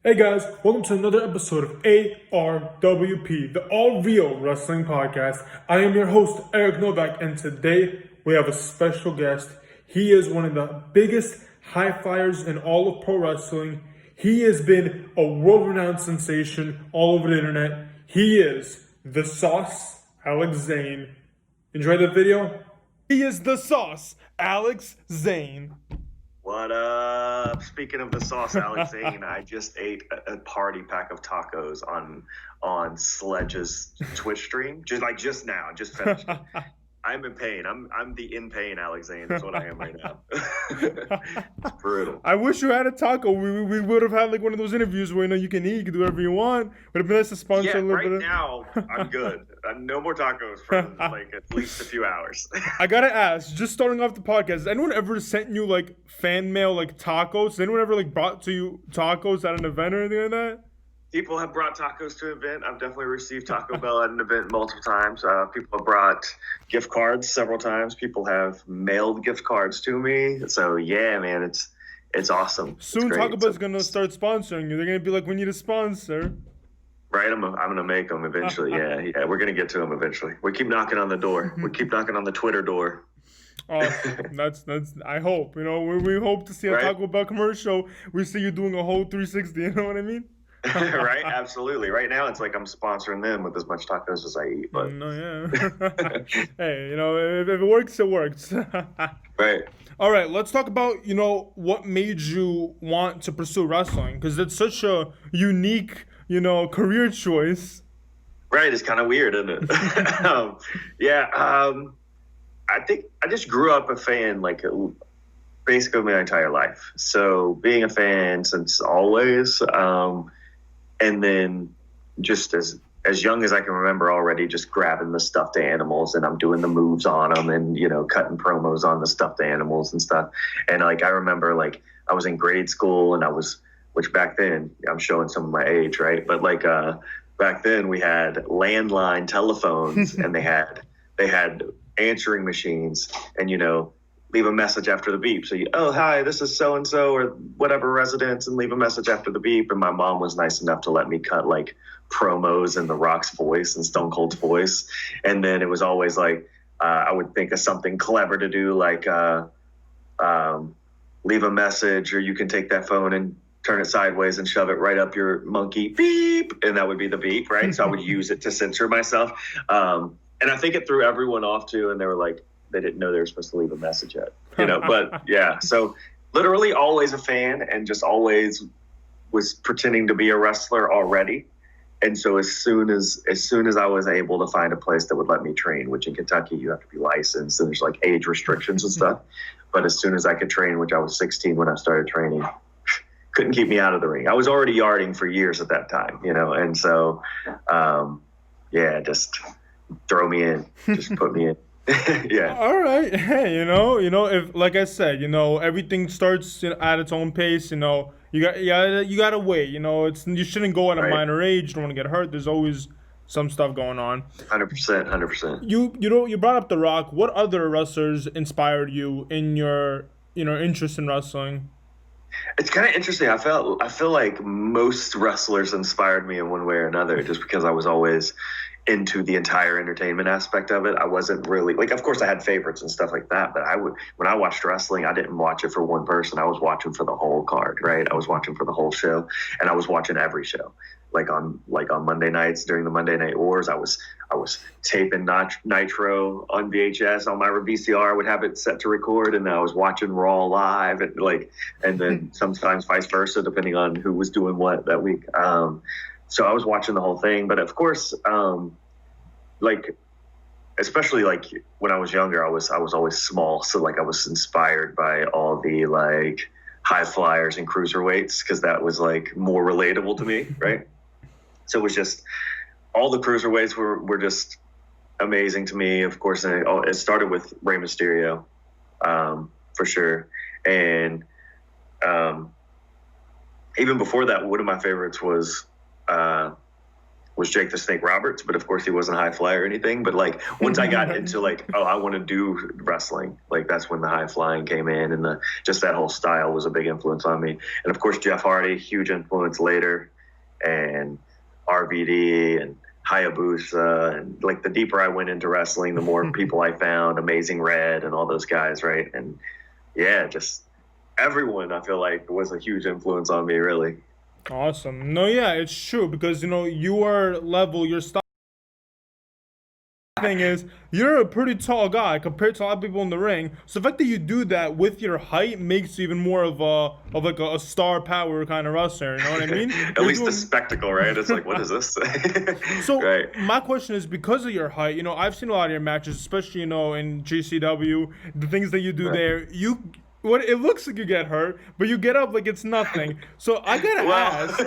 Hey guys, welcome to another episode of ARWP, the All Real Wrestling Podcast. I am your host, Eric Novak, and today we have a special guest. He is one of the biggest high flyers in all of pro wrestling. He has been a world-renowned sensation all over the internet. He is the Sauce, Alex Zayne. Enjoy the video? He is the Sauce, Alex Zayne. What up? Speaking of the sauce, Alex Zayne, I just ate a party pack of tacos on Sledge's Twitch stream. Just now, just finished. I'm in pain. I'm the in pain Alex Zayne. That's what I am right now. It's brutal. I wish you had a taco. We would have had like one of those interviews where you can eat, you can do whatever you want. But it'd be nice to sponsor a little bit. Now I'm good. No more tacos for like at least a few hours. I gotta ask, just starting off the podcast, has anyone ever sent you like fan mail like tacos? Has anyone ever like brought to you tacos at an event or anything like that? People have brought tacos to an event. I've definitely received Taco Bell at an event multiple times. People have brought gift cards several times. People have mailed gift cards to me. So yeah, man, it's awesome. Soon Taco Bell's gonna start sponsoring you. They're gonna be like, we need a sponsor. Right, I'm gonna make them eventually. Yeah, we're gonna get to them eventually. We keep knocking on the door. We keep knocking on the Twitter door. Oh, that's. I hope we hope to see a Taco Bell commercial. We see you doing a whole 360. You know what I mean? Right, absolutely. Right now, it's like I'm sponsoring them with as much tacos as I eat. But no, yeah. Hey, if it works, it works. Right. All right, let's talk about what made you want to pursue wrestling, because it's such a unique career choice. Right, it's kind of weird, isn't it? I think I just grew up a fan like basically my entire life. So being a fan since always. And then just as young as I can remember already, just grabbing the stuffed animals and I'm doing the moves on them and, cutting promos on the stuffed animals and stuff. And like, I remember like I was in grade school and which back then I'm showing some of my age, right? But like, back then we had landline telephones and they had answering machines and, leave a message after the beep. So hi, this is so-and-so or whatever residence, and leave a message after the beep. And my mom was nice enough to let me cut like promos in The Rock's voice and Stone Cold's voice. And then it was always like, I would think of something clever to do, like leave a message, or you can take that phone and turn it sideways and shove it right up your monkey beep. And that would be the beep, right? So I would use it to censor myself. And I think it threw everyone off too. And they were like, they didn't know they were supposed to leave a message yet, but yeah. So literally always a fan and just always was pretending to be a wrestler already. And so as soon as I was able to find a place that would let me train, which in Kentucky, you have to be licensed and there's like age restrictions and stuff. But as soon as I could train, which I was 16 when I started training, couldn't keep me out of the ring. I was already yarding for years at that time, and so, just throw me in, just put me in. Yeah. All right. Hey, if like I said, everything starts at its own pace. You gotta wait. You shouldn't go at a minor age. You don't want to get hurt. There's always some stuff going on. 100%. You brought up The Rock. What other wrestlers inspired you in your interest in wrestling? It's kind of interesting. I feel like most wrestlers inspired me in one way or another, just because I was always into the entire entertainment aspect of it. I wasn't really like, of course I had favorites and stuff like that, but when I watched wrestling, I didn't watch it for one person. I was watching for the whole card, right? I was watching for the whole show, and I was watching every show. Like on Monday nights during the Monday Night Wars, I was taping Nitro on VHS on my VCR. I would have it set to record, and I was watching Raw live, and then sometimes vice versa, depending on who was doing what that week. So I was watching the whole thing, but of course, especially like when I was younger, I was always small, so like I was inspired by all the like high flyers and cruiserweights because that was like more relatable to me, right? So it was just all the cruiserweights were just amazing to me. Of course, and it started with Rey Mysterio, for sure, and even before that, one of my favorites was was Jake the Snake Roberts, but of course he wasn't a high flyer or anything. But like once I got into like, oh, I want to do wrestling, like that's when the high flying came in, and just that whole style was a big influence on me. And of course Jeff Hardy, huge influence later, and RVD and Hayabusa, and like the deeper I went into wrestling, the more people I found, Amazing Red and all those guys, right? And yeah, just everyone I feel like was a huge influence on me, really. Awesome. No, yeah, it's true because your level, your style. Thing is, you're a pretty tall guy compared to a lot of people in the ring. So the fact that you do that with your height makes you even more of a star power kind of wrestler. You know what I mean? At least the spectacle, right? It's like, what is this? So right. My question is, because of your height, I've seen a lot of your matches, especially in GCW, the things that you do there. It looks like you get hurt, but you get up like it's nothing. So I gotta ask,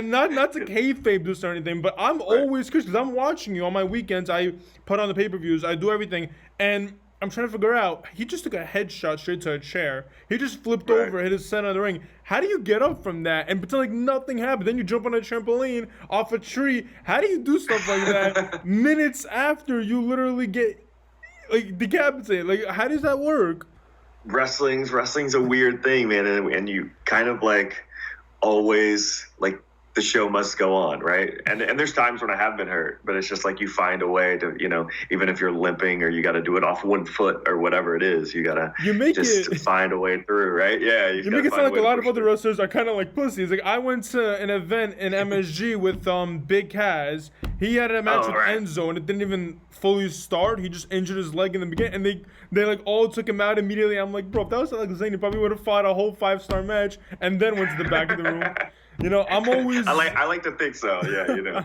not to kayfabe this or anything, but I'm always curious because I'm watching you on my weekends. I put on the pay-per-views, I do everything, and I'm trying to figure out. He just took a headshot straight to a chair. He just flipped over, hit his center of the ring. How do you get up from that and pretend like nothing happened? Then you jump on a trampoline off a tree. How do you do stuff like that minutes after you literally get like decapitated? Like, how does that work? Wrestling's a weird thing, man, and you kind of like always like the show must go on, right? And there's times when I have been hurt, but it's just like you find a way to, even if you're limping or you got to do it off one foot or whatever it is, you gotta find a way through, right? Yeah, you make it sound like a lot of other wrestlers are kind of like pussies. Like I went to an event in MSG with Big Kaz. He had a match with Enzo, and it didn't even fully start. He just injured his leg in the beginning, and they like all took him out immediately. I'm like, bro, if that was like Zayne, he probably would have fought a whole 5-star match and then went to the back of the room. I'm always. I like to think so. Yeah,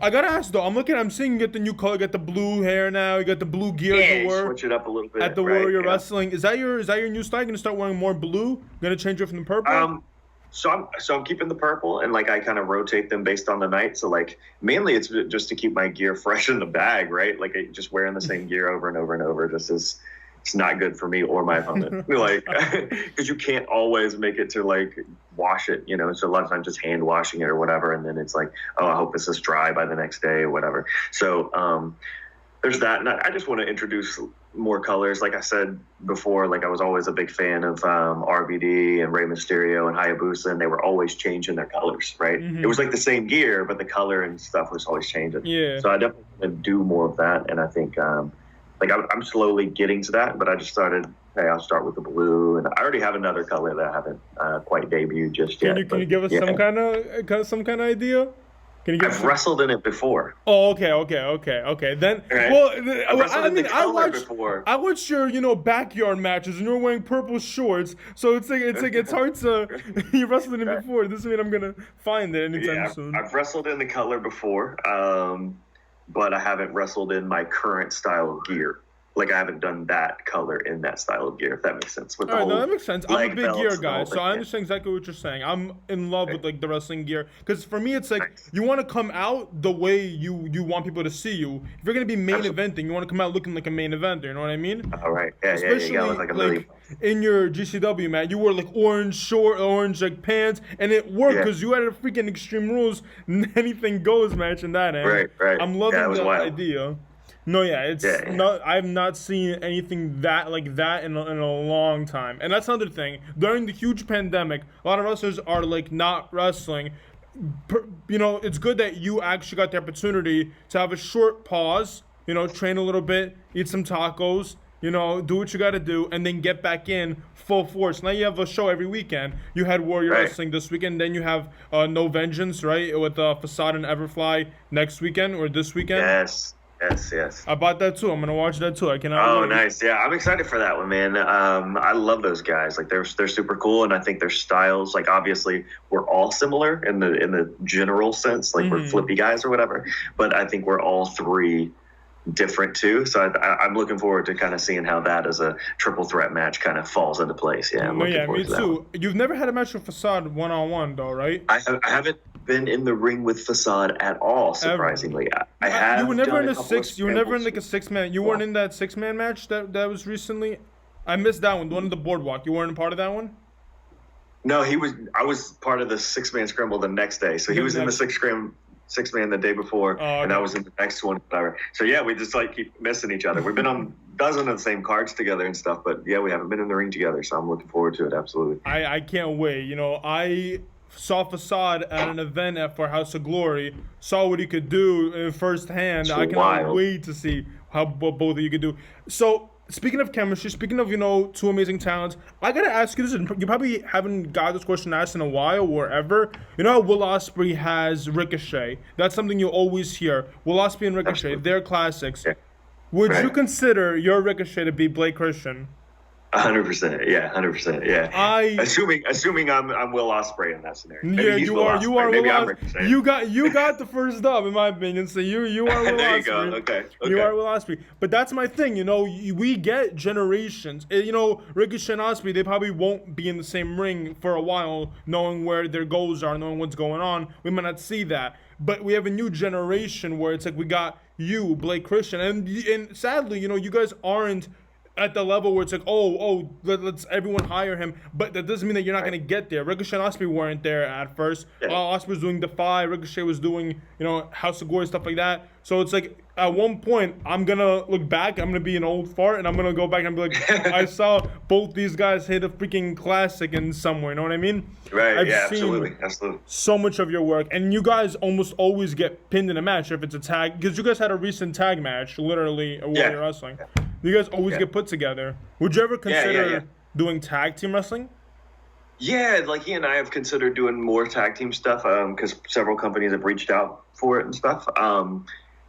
I gotta ask though. I'm seeing you get the new color. You got the blue hair now. You got the blue gear. Yeah, switch it up a little bit. At the Warrior Wrestling. Is that your new style? You gonna start wearing more blue? Gonna change it from the purple? So I'm keeping the purple, and like I kind of rotate them based on the night. So like mainly it's just to keep my gear fresh in the bag, right? Like just wearing the same gear over and over and over just is. It's not good for me or my opponent. Like, because you can't always make it to like wash it, So a lot of times just hand washing it or whatever, and then it's like, oh, I hope this is dry by the next day or whatever. So there's that, and I just want to introduce more colors. Like I said before, like I was always a big fan of RVD and Rey Mysterio and Hayabusa, and they were always changing their colors, right? Mm-hmm. It was like the same gear, but the color and stuff was always changing. Yeah. So I definitely want to do more of that, and I think. Like I'm slowly getting to that, but I just started. Hey, I'll start with the blue, and I already have another color that I haven't quite debuted just yet. Can you give us some kind of idea? Can you give I've wrestled in it before. Oh, okay. Then, right. I watched your backyard matches, and you're wearing purple shorts, so it's hard to. You wrestled in it before. This means I'm gonna find it anytime soon. I've wrestled in the color before. But I haven't wrestled in my current style of gear. Like I haven't done that color in that style of gear, if that makes sense. That makes sense. I'm a big gear guy, so I understand exactly what you're saying. I'm in love with like the wrestling gear because for me, it's like you want to come out the way you want people to see you. If you're gonna be main eventing, you want to come out looking like a main eventer. You know what I mean? All right. Yeah. Especially Like in your GCW match, you wore like orange like pants, and it worked because you had a freaking Extreme Rules anything goes match in that end. Right. I'm loving that idea. No, I've not seen anything like that in a long time. And that's another thing. During the huge pandemic, a lot of wrestlers are like not wrestling. It's good that you actually got the opportunity to have a short pause, train a little bit, eat some tacos, do what you got to do, and then get back in full force. Now you have a show every weekend. You had Warrior Wrestling this weekend. Then you have No Vengeance, right, with Facade and Everfly next weekend or this weekend. Yes. I bought that too. I'm gonna watch that too. I cannot. Oh, nice. Yeah, I'm excited for that one, man. I love those guys. Like they're super cool, and I think their styles, like obviously, we're all similar in the general sense. Like we're flippy guys or whatever, but I think we're all three different too. So I'm looking forward to kind of seeing how that as a triple threat match kind of falls into place. Yeah, me too. You've never had a match with Facade 1-on-1 though, right? I haven't been in the ring with Facade at all. Surprisingly, I have. You were never in a six. You were never in like a 6-man. You weren't in that 6-man match that was recently. I missed that one. The one in the boardwalk. You weren't a part of that one. No, he was. I was part of the 6-man scramble the next day. So he was in the 6-man the day before, and I was in the next one, whatever. So yeah, we just like keep missing each other. We've been on a dozen of the same cards together and stuff, but yeah, we haven't been in the ring together. So I'm looking forward to it. Absolutely. I can't wait. You know, I saw Facade at an event for House of Glory, saw what he could do firsthand. So I cannot wait to see what both of you could do. So, speaking of chemistry, speaking of, you know, two amazing talents, I gotta ask you this. You probably haven't got this question asked in a while or ever. You know how Will Ospreay has Ricochet? That's something you always hear. Will Ospreay and Ricochet, they're classics. Yeah. Would you consider your Ricochet to be Blake Christian? 100%, yeah, 100%, yeah. Assuming I'm Will Ospreay in that scenario. Maybe yeah, you are. You are Maybe Will I'm Ospreay. You got the first dub in my opinion. So you are Will there Ospreay. You go. Okay. You are Will Ospreay. But that's my thing. You know, we get generations. You know, Ricochet and Ospreay, they probably won't be in the same ring for a while, knowing where their goals are, knowing what's going on. We might not see that. But we have a new generation where it's like we got you, Blake Christian, and sadly, you know, you guys aren't at the level where it's like, let's everyone hire him. But that doesn't mean that you're not going to get there. Ricochet and Ospreay weren't there at first. Yeah. Ospreay was doing Defy. Ricochet was doing, you know, House of Glory, stuff like that. So it's like, at one point, I'm going to look back. I'm going to be an old fart, and I'm going to go back and be like, I saw both these guys hit a freaking classic in somewhere. You know what I mean? Right, I've yeah, seen absolutely. So much of your work. And you guys almost always get pinned in a match if it's a tag. Because you guys had a recent tag match, literally, a Warrior Wrestling. Yeah. You guys always get put together. Would you ever consider doing tag team wrestling? Yeah, like he and I have considered doing more tag team stuff because several companies have reached out for it and stuff.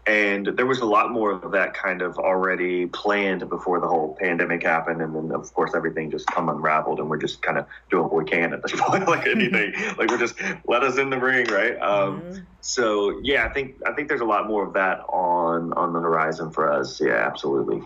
And there was a lot more of that kind of already planned before the whole pandemic happened. And then, of course, everything just come unraveled. And we're just kind of doing what we can at this point, like anything. Like, we're just let us in the ring, right? So, yeah, I think there's a lot more of that on the horizon for us. Yeah, absolutely.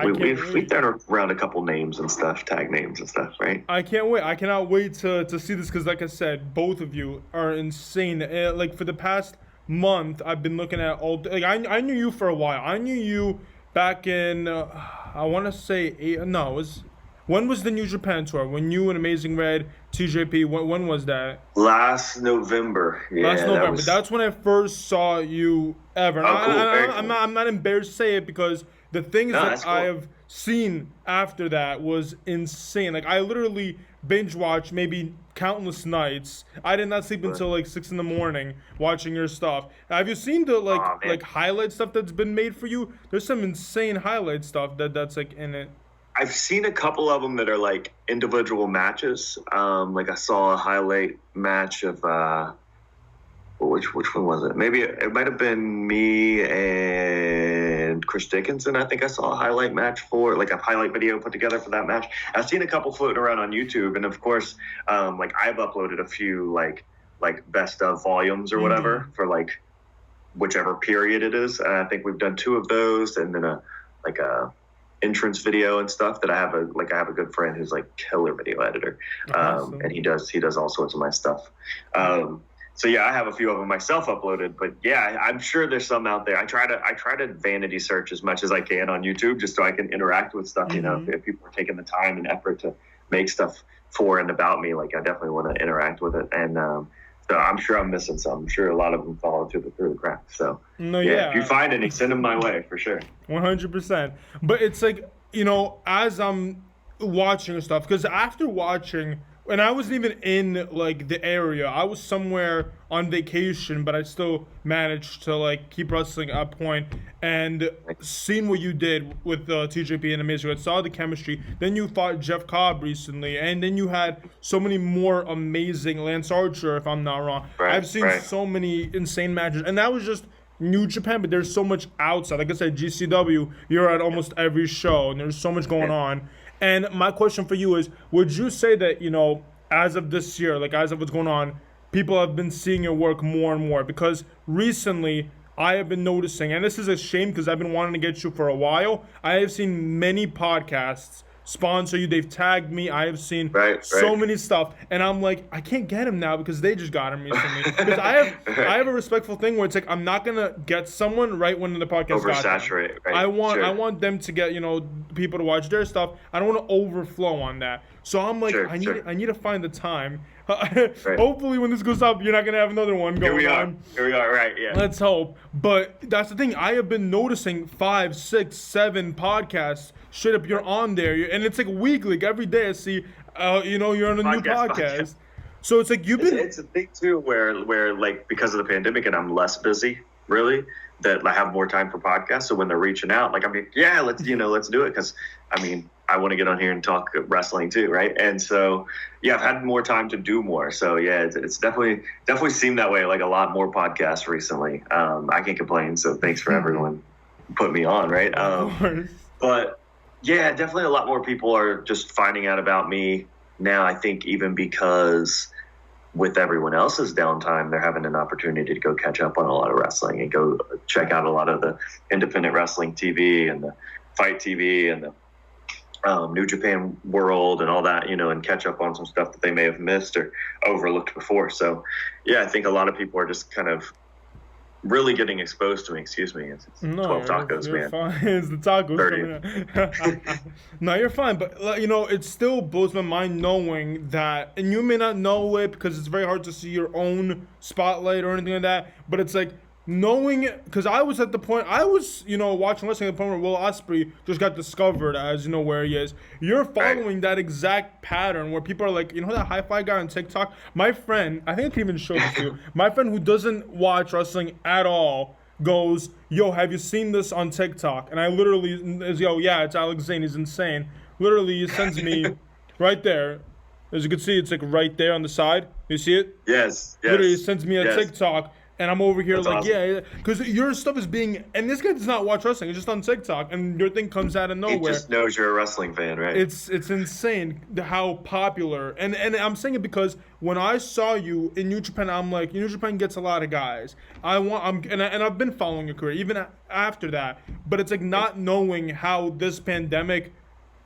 We've thrown around a couple names and stuff, tag names and stuff, right? I can't wait. I cannot wait to see this because, like I said, both of you are insane. Like, for the past month, I've been looking at I knew you for a while. I knew you back in I want to say when was the New Japan tour? When you and Amazing Red, TJP, when was that? Last November. Yeah, last November. That's when I first saw you ever. Oh, cool. I'm not embarrassed to say it because the things that I have seen after that was insane. Like, I literally binge watched maybe countless nights. I did not sleep until like 6 a.m. watching your stuff. Have you seen the like highlight stuff that's been made for you? There's some insane highlight stuff that's like in it. I've seen a couple of them that are like individual matches. Like I saw a highlight match of which one was it? Maybe it might have been me and Chris Dickinson. I think I saw a highlight match for, like a highlight video put together for that match. I've seen a couple floating around on YouTube, and of course, like I've uploaded a few like best of volumes or whatever for like whichever period it is. And I think we've done 2 of those, and then a entrance video and stuff that I have a good friend who's like killer video editor, and he does all sorts of my stuff. So yeah, I have a few of them myself uploaded, but yeah, I'm sure there's some out there. I try to vanity search as much as I can on YouTube just so I can interact with stuff. You know, if people are taking the time and effort to make stuff for and about me, like I definitely want to interact with it. And so I'm sure I'm missing some. I'm sure a lot of them fall through the cracks. So if you find any, send them my way for sure. 100%. But it's like, you know, as I'm watching stuff, because after watching. And I wasn't even in, like, the area. I was somewhere on vacation, but I still managed to, like, keep wrestling at point. And seeing what you did with TJP and Amazing, I saw the chemistry. Then you fought Jeff Cobb recently. And then you had so many more amazing Lance Archer, if I'm not wrong. I've seen so many insane matches. And that was just New Japan, but there's so much outside. Like I said, GCW, you're at almost every show, and there's so much going on. And my question for you is, would you say that, you know, as of this year, like as of what's going on, people have been seeing your work more and more? Because recently I have been noticing, and this is a shame because I've been wanting to get you for a while, I have seen many podcasts sponsor you. They've tagged me. I have seen so many stuff, and I'm like, I can't get him now because they just got him recently. Because I have a respectful thing where it's like I'm not gonna get someone right when the podcast oversaturate. I want them to get, you know, people to watch their stuff. I don't want to overflow on that. So I'm like, Sure, I sure. need to find the time. Right. Hopefully, when this goes up, you're not gonna have another one Here going we are. on. Here we are. Right. Yeah. Let's hope. But that's the thing. I have been noticing 5, 6, 7 podcasts straight up. You're on there, and it's like weekly. Like every day, I see, you're on a new podcast. So it's like you've been. It's a thing too, where like because of the pandemic and I'm less busy, really, that I have more time for podcasts. So when they're reaching out, like I'm like, yeah, let's do it, because I mean I want to get on here and talk wrestling too, right? And so yeah, I've had more time to do more. So yeah, it's definitely seemed that way. Like a lot more podcasts recently. I can't complain. So thanks for everyone putting me on, right? Of course. But yeah, definitely a lot more people are just finding out about me now. I think even because with everyone else's downtime, they're having an opportunity to go catch up on a lot of wrestling and go check out a lot of the independent wrestling TV and the fight TV and the New Japan World and all that, and catch up on some stuff that they may have missed or overlooked before. So yeah, I think a lot of people are just kind of really getting exposed to me. Excuse me. It's 12 tacos, you're man. Fine. It's the tacos 30. coming out. No, you're fine. But, it still blows my mind knowing that, and you may not know it because it's very hard to see your own spotlight or anything like that, but it's like knowing, because I was at the point, watching wrestling at the point where Will Ospreay just got discovered as, where he is. You're following that exact pattern where people are like, that hi-fi guy on TikTok? My friend, I think I can even show this to you. My friend who doesn't watch wrestling at all goes, yo, have you seen this on TikTok? And I literally, yeah, it's Alex Zayne, he's insane. Literally, he sends me right there. As you can see, it's like right there on the side. You see it? Yes. Literally, he sends me a TikTok. And I'm over here. That's like, awesome. Yeah, because your stuff is being, and this guy does not watch wrestling. It's just on TikTok, and your thing comes out of nowhere. He just knows you're a wrestling fan, right? It's insane how popular, and I'm saying it because when I saw you in New Japan, I'm like, New Japan gets a lot of guys. And I've been following your career even after that, but it's like not knowing how this pandemic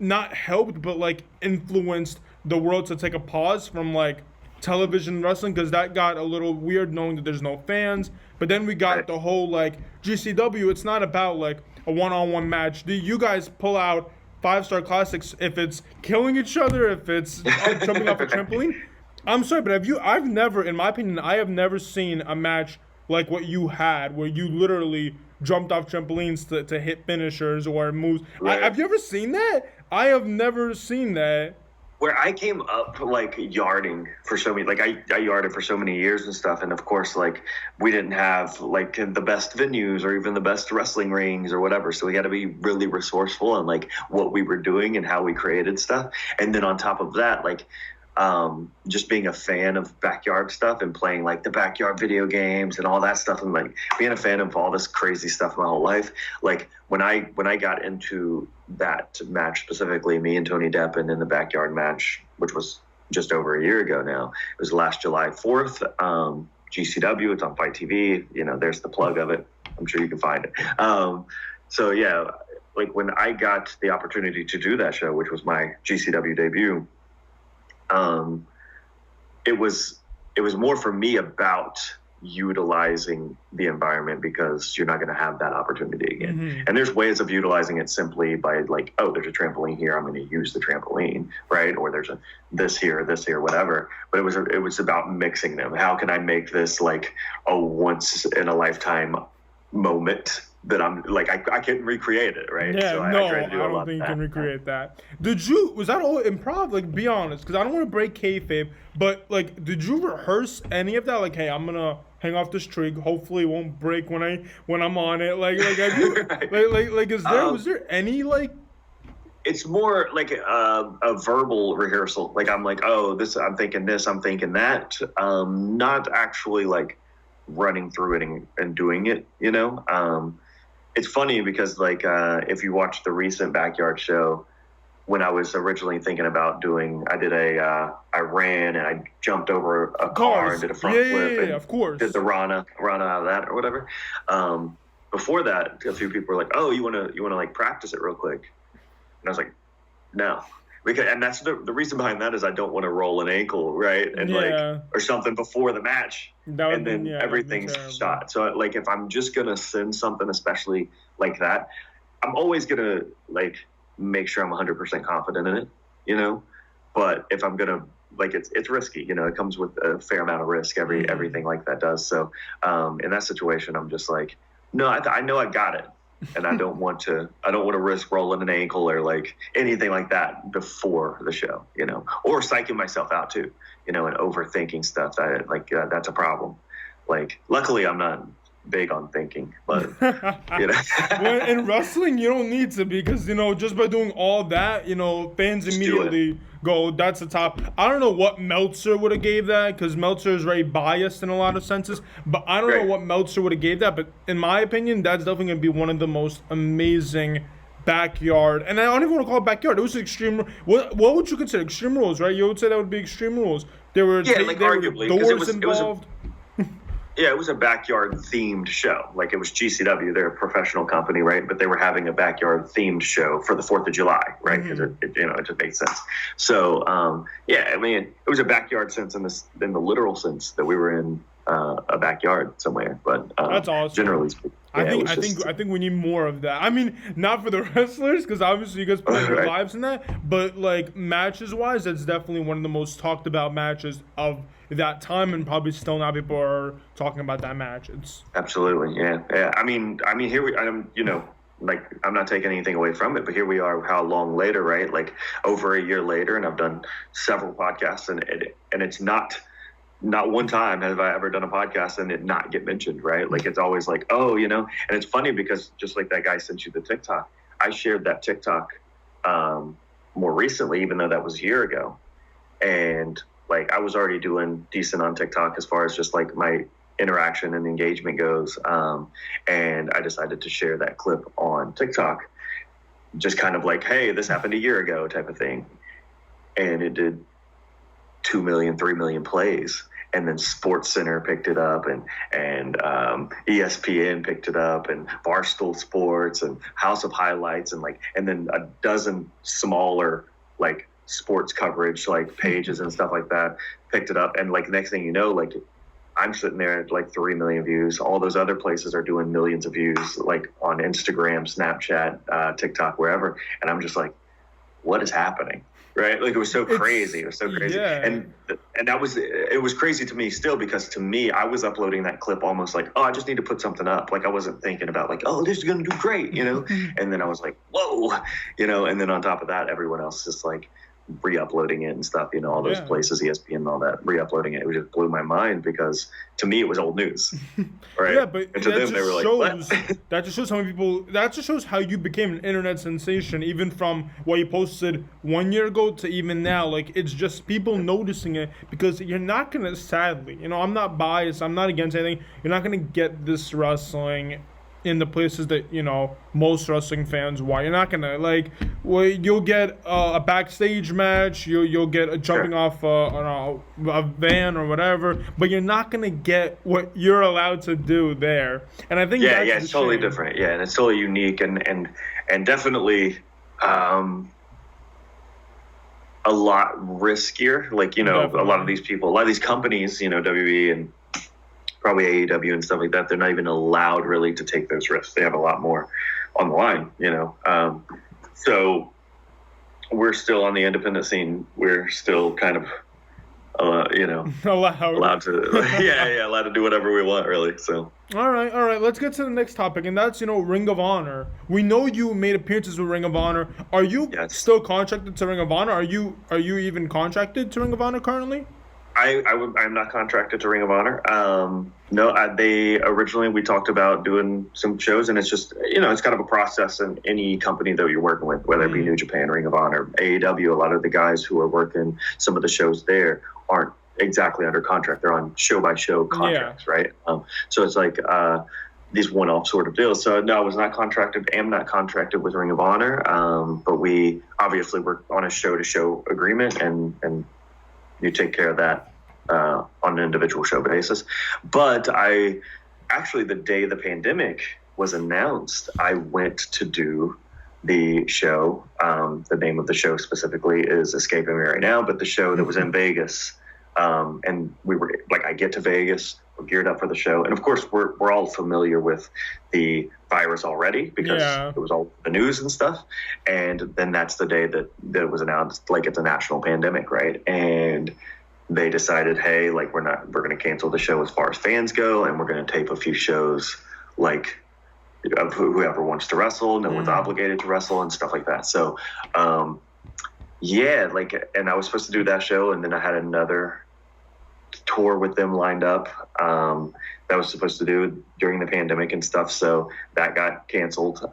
not helped, but like influenced the world to take a pause from like television wrestling, because that got a little weird knowing that there's no fans. But then we got the whole like GCW. It's not about like a one-on-one match. Do you guys pull out 5-star classics if it's killing each other, if it's jumping off a trampoline? I'm sorry, but I've never, in my opinion, I have never seen a match like what you had, where you literally jumped off trampolines to hit finishers or moves. Right. Have you ever seen that? I have never seen that. Where I came up like yarding for so many, like I yarded for so many years and stuff. And of course, like we didn't have like the best venues or even the best wrestling rings or whatever. So we had to be really resourceful on like what we were doing and how we created stuff. And then on top of that, like just being a fan of backyard stuff and playing like the backyard video games and all that stuff, and like being a fan of all this crazy stuff my whole life. Like when I got into that match specifically, me and Tony Deppen in the backyard match, which was just over a year ago now, it was last July 4th, GCW, it's on Fight TV, there's the plug of it, I'm sure you can find it. So yeah, like when I got the opportunity to do that show, which was my GCW debut, it was more for me about utilizing the environment, because you're not going to have that opportunity again. Mm-hmm. And there's ways of utilizing it simply by like, oh, there's a trampoline here, I'm going to use the trampoline, right? Or there's this here, whatever. But it was about mixing them. How can I make this like a once in a lifetime moment that I'm like, I couldn't recreate it, right? Yeah, so I don't think you can recreate that. Was that all improv? Like, be honest, because I don't want to break kayfabe, but like, did you rehearse any of that? Like, hey, I'm gonna hang off this twig. Hopefully, it won't break when I'm on it. Like, have you, right. Was there any like? It's more like a verbal rehearsal. Like I'm like, oh, I'm thinking this, I'm thinking that. Not actually like running through it and doing it, It's funny because like if you watch the recent backyard show, when I was originally thinking about I ran and I jumped over a car and did a front flip and of course. Did the Rana out of that or whatever. Before that, a few people were like, oh, you wanna like practice it real quick? And I was like, no. And that's the reason behind that is I don't want to roll an ankle, right? And or something before the match, and then everything's shot. So like if I'm just gonna send something, especially like that, I'm always gonna like make sure I'm 100% confident in it, but if I'm gonna like it's risky, it comes with a fair amount of risk. Everything like that does. So in that situation, I'm just like, no, I know I got it, and I don't want to risk rolling an ankle or like anything like that before the show, or psyching myself out too, and overthinking stuff. That's a problem. Like, luckily, I'm not big on thinking, but Well, in wrestling, you don't need to, because just by doing all that, fans immediately go, "That's the top." I don't know what Meltzer would have gave that, because Meltzer is very biased in a lot of senses. But I don't know what Meltzer would have gave that. But in my opinion, that's definitely going to be one of the most amazing backyard, and I don't even want to call it backyard. It was extreme. What would you consider extreme rules? Right? You would say that would be extreme rules. There were arguably, doors involved. Yeah, it was a backyard themed show. Like, it was GCW, they're a professional company, right? But they were having a backyard themed show for the 4th of July, right? Because it just made sense. So, it was a backyard sense in the literal sense that we were in a backyard somewhere. But that's awesome. Generally speaking, I think we need more of that. I mean, not for the wrestlers, because obviously you guys put your lives in that, but like matches wise, that's definitely one of the most talked about matches of that time, and probably still now people are talking about that match. It's absolutely, yeah. I mean, here I'm not taking anything away from it, but here we are, how long later, right? Like over a year later, and I've done several podcasts, and it's not one time have I ever done a podcast and it not get mentioned, right? Like, it's always like, and it's funny because just like that guy sent you the TikTok, I shared that TikTok more recently, even though that was a year ago, and like I was already doing decent on TikTok as far as just like my interaction and engagement goes. And I decided to share that clip on TikTok, just kind of like, hey, this happened a year ago type of thing. And it did 2 million, 3 million plays. And then SportsCenter picked it up, and ESPN picked it up, and Barstool Sports and House of Highlights, and then a dozen smaller like sports coverage like pages and stuff like that picked it up. And like, next thing you know, like I'm sitting there at like 3 million views. All those other places are doing millions of views, like on Instagram, Snapchat, TikTok, wherever. And I'm just like, what is happening? Right? Like, it was so crazy. It was so crazy. Yeah. And it was crazy to me still, because to me, I was uploading that clip almost like, I just need to put something up. Like, I wasn't thinking about like, this is going to do great, And then I was like, whoa, and then on top of that, everyone else just like re-uploading it and stuff, all those places, ESPN and all that, re-uploading it. It just blew my mind, because to me it was old news, right? Yeah, but and to them they were like, what? That just shows how many people, that just shows how you became an internet sensation, even from what you posted 1 year ago to even now. Like, it's just people noticing it, because you're not gonna, sadly, I'm not biased, I'm not against anything, you're not gonna get this wrestling in the places that most wrestling fans want. You're not gonna you'll get a backstage match, you'll get a jumping off a van or whatever, but you're not gonna get what you're allowed to do there. And I think it's totally different. Yeah, and it's totally unique and definitely a lot riskier. Like definitely. A lot of these people, a lot of these companies, WWE and probably AEW and stuff like that, they're not even allowed really to take those risks. They have a lot more on the line, so we're still on the independent scene. We're still kind of, allowed to, allowed to do whatever we want, really. So. All right. Let's get to the next topic, and that's Ring of Honor. We know you made appearances with Ring of Honor. Are you still contracted to Ring of Honor? Are you even contracted to Ring of Honor currently? I'm not contracted to Ring of Honor. They originally, we talked about doing some shows, and it's just, it's kind of a process in any company that you're working with, whether it be New Japan, Ring of Honor, AEW. A lot of the guys who are working some of the shows there aren't exactly under contract. They're on show-by-show contracts, right? So it's like these one-off sort of deals. So no, I was not contracted, am not contracted with Ring of Honor, but we obviously work on a show-to-show agreement, and you take care of that on an individual show basis. But I actually, the day the pandemic was announced, I went to do the show. The name of the show specifically is escaping me right now, but the show that was in Vegas. And we were like, I get to Vegas geared up for the show. And of course, we're all familiar with the virus already because it was all the news and stuff. And then that's the day that it was announced, like, it's a national pandemic, right? And they decided, hey, like, we're going to cancel the show as far as fans go, and we're going to tape a few shows, like, of whoever wants to wrestle. No one's obligated to wrestle and stuff like that. So, yeah, like, and I was supposed to do that show, and then I had another tour with them lined up that I was supposed to do during the pandemic and stuff. So that got canceled,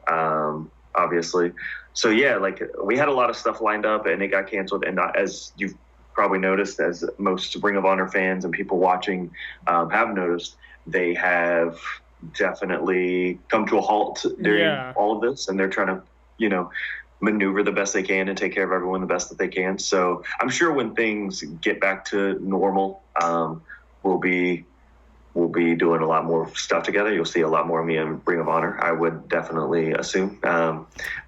obviously. So yeah, like, we had a lot of stuff lined up and it got canceled. And as you've probably noticed, as most Ring of Honor fans and people watching have noticed, they have definitely come to a halt during all of this, and they're trying to, you know, maneuver the best they can and take care of everyone the best that they can. So I'm sure when things get back to normal, we'll be doing a lot more stuff together. You'll see a lot more of me in Ring of Honor, I would definitely assume,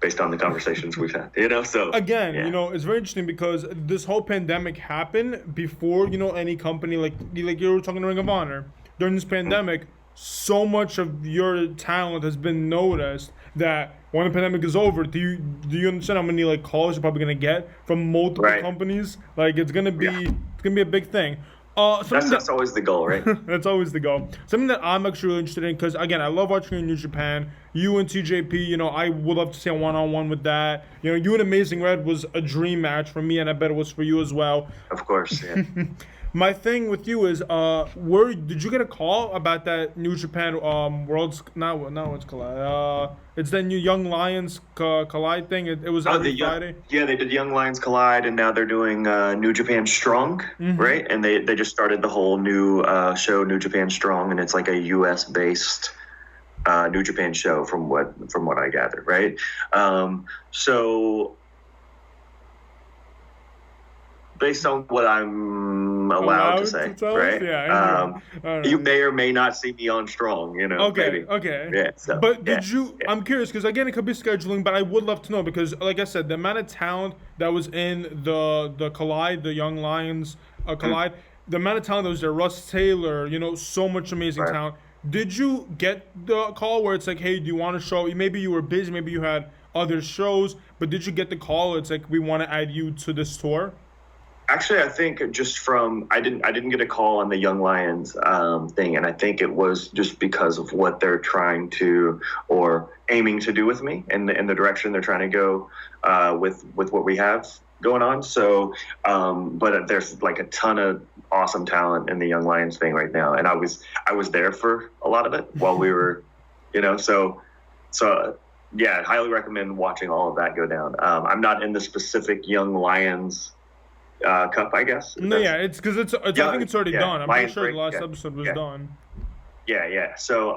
based on the conversations we've had, you know. So again, you know, it's very interesting because this whole pandemic happened before, you know, any company, like you were talking to Ring of Honor. During this pandemic, so much of your talent has been noticed that when the pandemic is over, do you understand how many, like, calls you're probably gonna get from multiple companies? Like, it's gonna be a big thing. That's always the goal, right? That's always the goal. Something that I'm actually really interested in, because again, I love watching in New Japan. You and TJP, you know, I would love to see a one-on-one with that. You know, you and Amazing Red was a dream match for me, and I bet it was for you as well. Of course, yeah. My thing with you is, did you get a call about that New Japan Worlds? Not Worlds Collide. It's that new Young Lions Collide thing. It was every Friday. Yeah, they did Young Lions Collide, and now they're doing New Japan Strong, right? And they just started the whole new show, New Japan Strong, and it's like a U.S. based New Japan show, from what I gathered, right? So, based on what I'm allowed to say, right? Yeah, you may or may not see me on Strong, you know. Okay. Yeah. So, but did you? I'm curious because again, it could be scheduling, but I would love to know because, like I said, the amount of talent that was in the Collide, the Young Lions Collide, the amount of talent that was there, Russ Taylor, you know, so much amazing talent. Did you get the call where it's like, hey, do you want to show? Maybe you were busy, maybe you had other shows, but did you get the call? It's like, we want to add you to this tour. Actually, I think just from I didn't get a call on the Young Lions thing, and I think it was just because of what they're trying to or aiming to do with me and the direction they're trying to go with what we have going on. So, but there's like a ton of awesome talent in the Young Lions thing right now, and I was there for a lot of it while we were, you know, so yeah, I highly recommend watching all of that go down. I'm not in the specific Young Lions Cup, I guess. No, yeah, it's because I think it's already done. I'm pretty sure the last episode was done. Yeah. So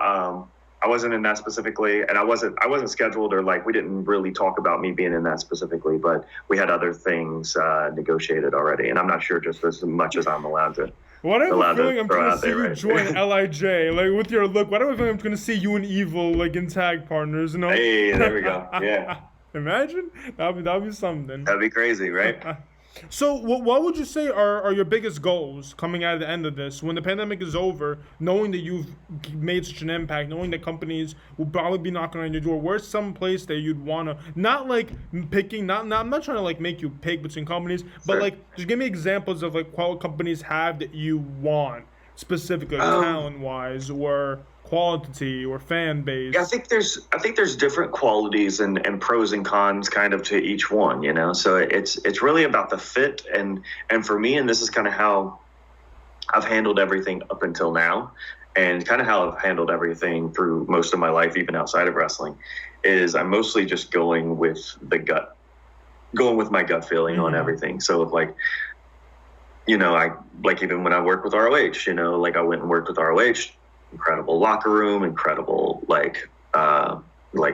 I wasn't in that specifically, and I wasn't scheduled, or like we didn't really talk about me being in that specifically, but we had other things negotiated already, and I'm not sure just as much as I'm allowed to. What I'm feeling, I'm going to see you join LIJ, like with your look. What I'm feeling, I'm going to see you and Evil like in tag partners, you know? Hey, there we go. Yeah. Imagine that'd be something. That'd be crazy, right? So what would you say are your biggest goals coming out of the end of this? When the pandemic is over, knowing that you've made such an impact, knowing that companies will probably be knocking on your door, where's some place that you'd want to, not like picking, I'm not trying to like make you pick between companies, but like just give me examples of like what companies have that you want specifically, talent-wise or quality or fan base. Yeah, I think there's different qualities and pros and cons kind of to each one, you know. So it's really about the fit, and for me, and this is kind of how I've handled everything up until now, and kind of how I've handled everything through most of my life, even outside of wrestling, is I'm mostly just going with my gut feeling on everything. So if like, you know, I like even when I work with ROH, you know, like I went and worked with ROH. Incredible locker room, incredible like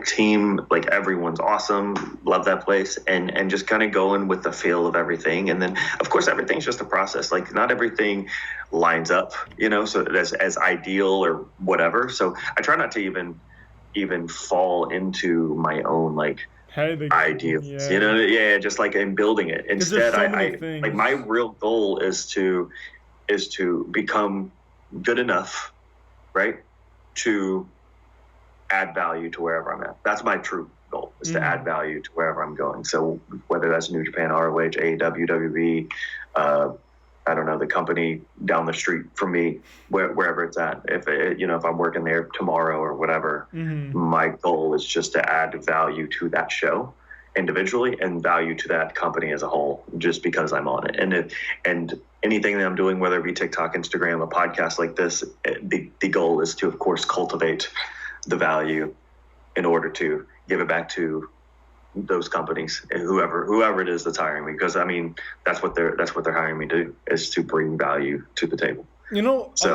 team, like everyone's awesome, love that place, and just kind of going with the feel of everything. And then of course everything's just a process, like not everything lines up, you know, so as ideal or whatever. So I try not to even fall into my own like ideas, you know, just like in building it. Instead, I like my real goal is to become good enough right, to add value to wherever I'm at. That's my true goal, is to add value to wherever I'm going. So whether that's New Japan, ROH, AEW, WWE, I don't know, the company down the street from me, wherever it's at. If I'm working there tomorrow or whatever, my goal is just to add value to that show individually and value to that company as a whole, just because I'm on it. And anything that I'm doing, whether it be TikTok, Instagram, a podcast like this, the goal is to, of course, cultivate the value in order to give it back to those companies, whoever it is that's hiring me, because I mean that's what they're hiring me to do, is to bring value to the table. So,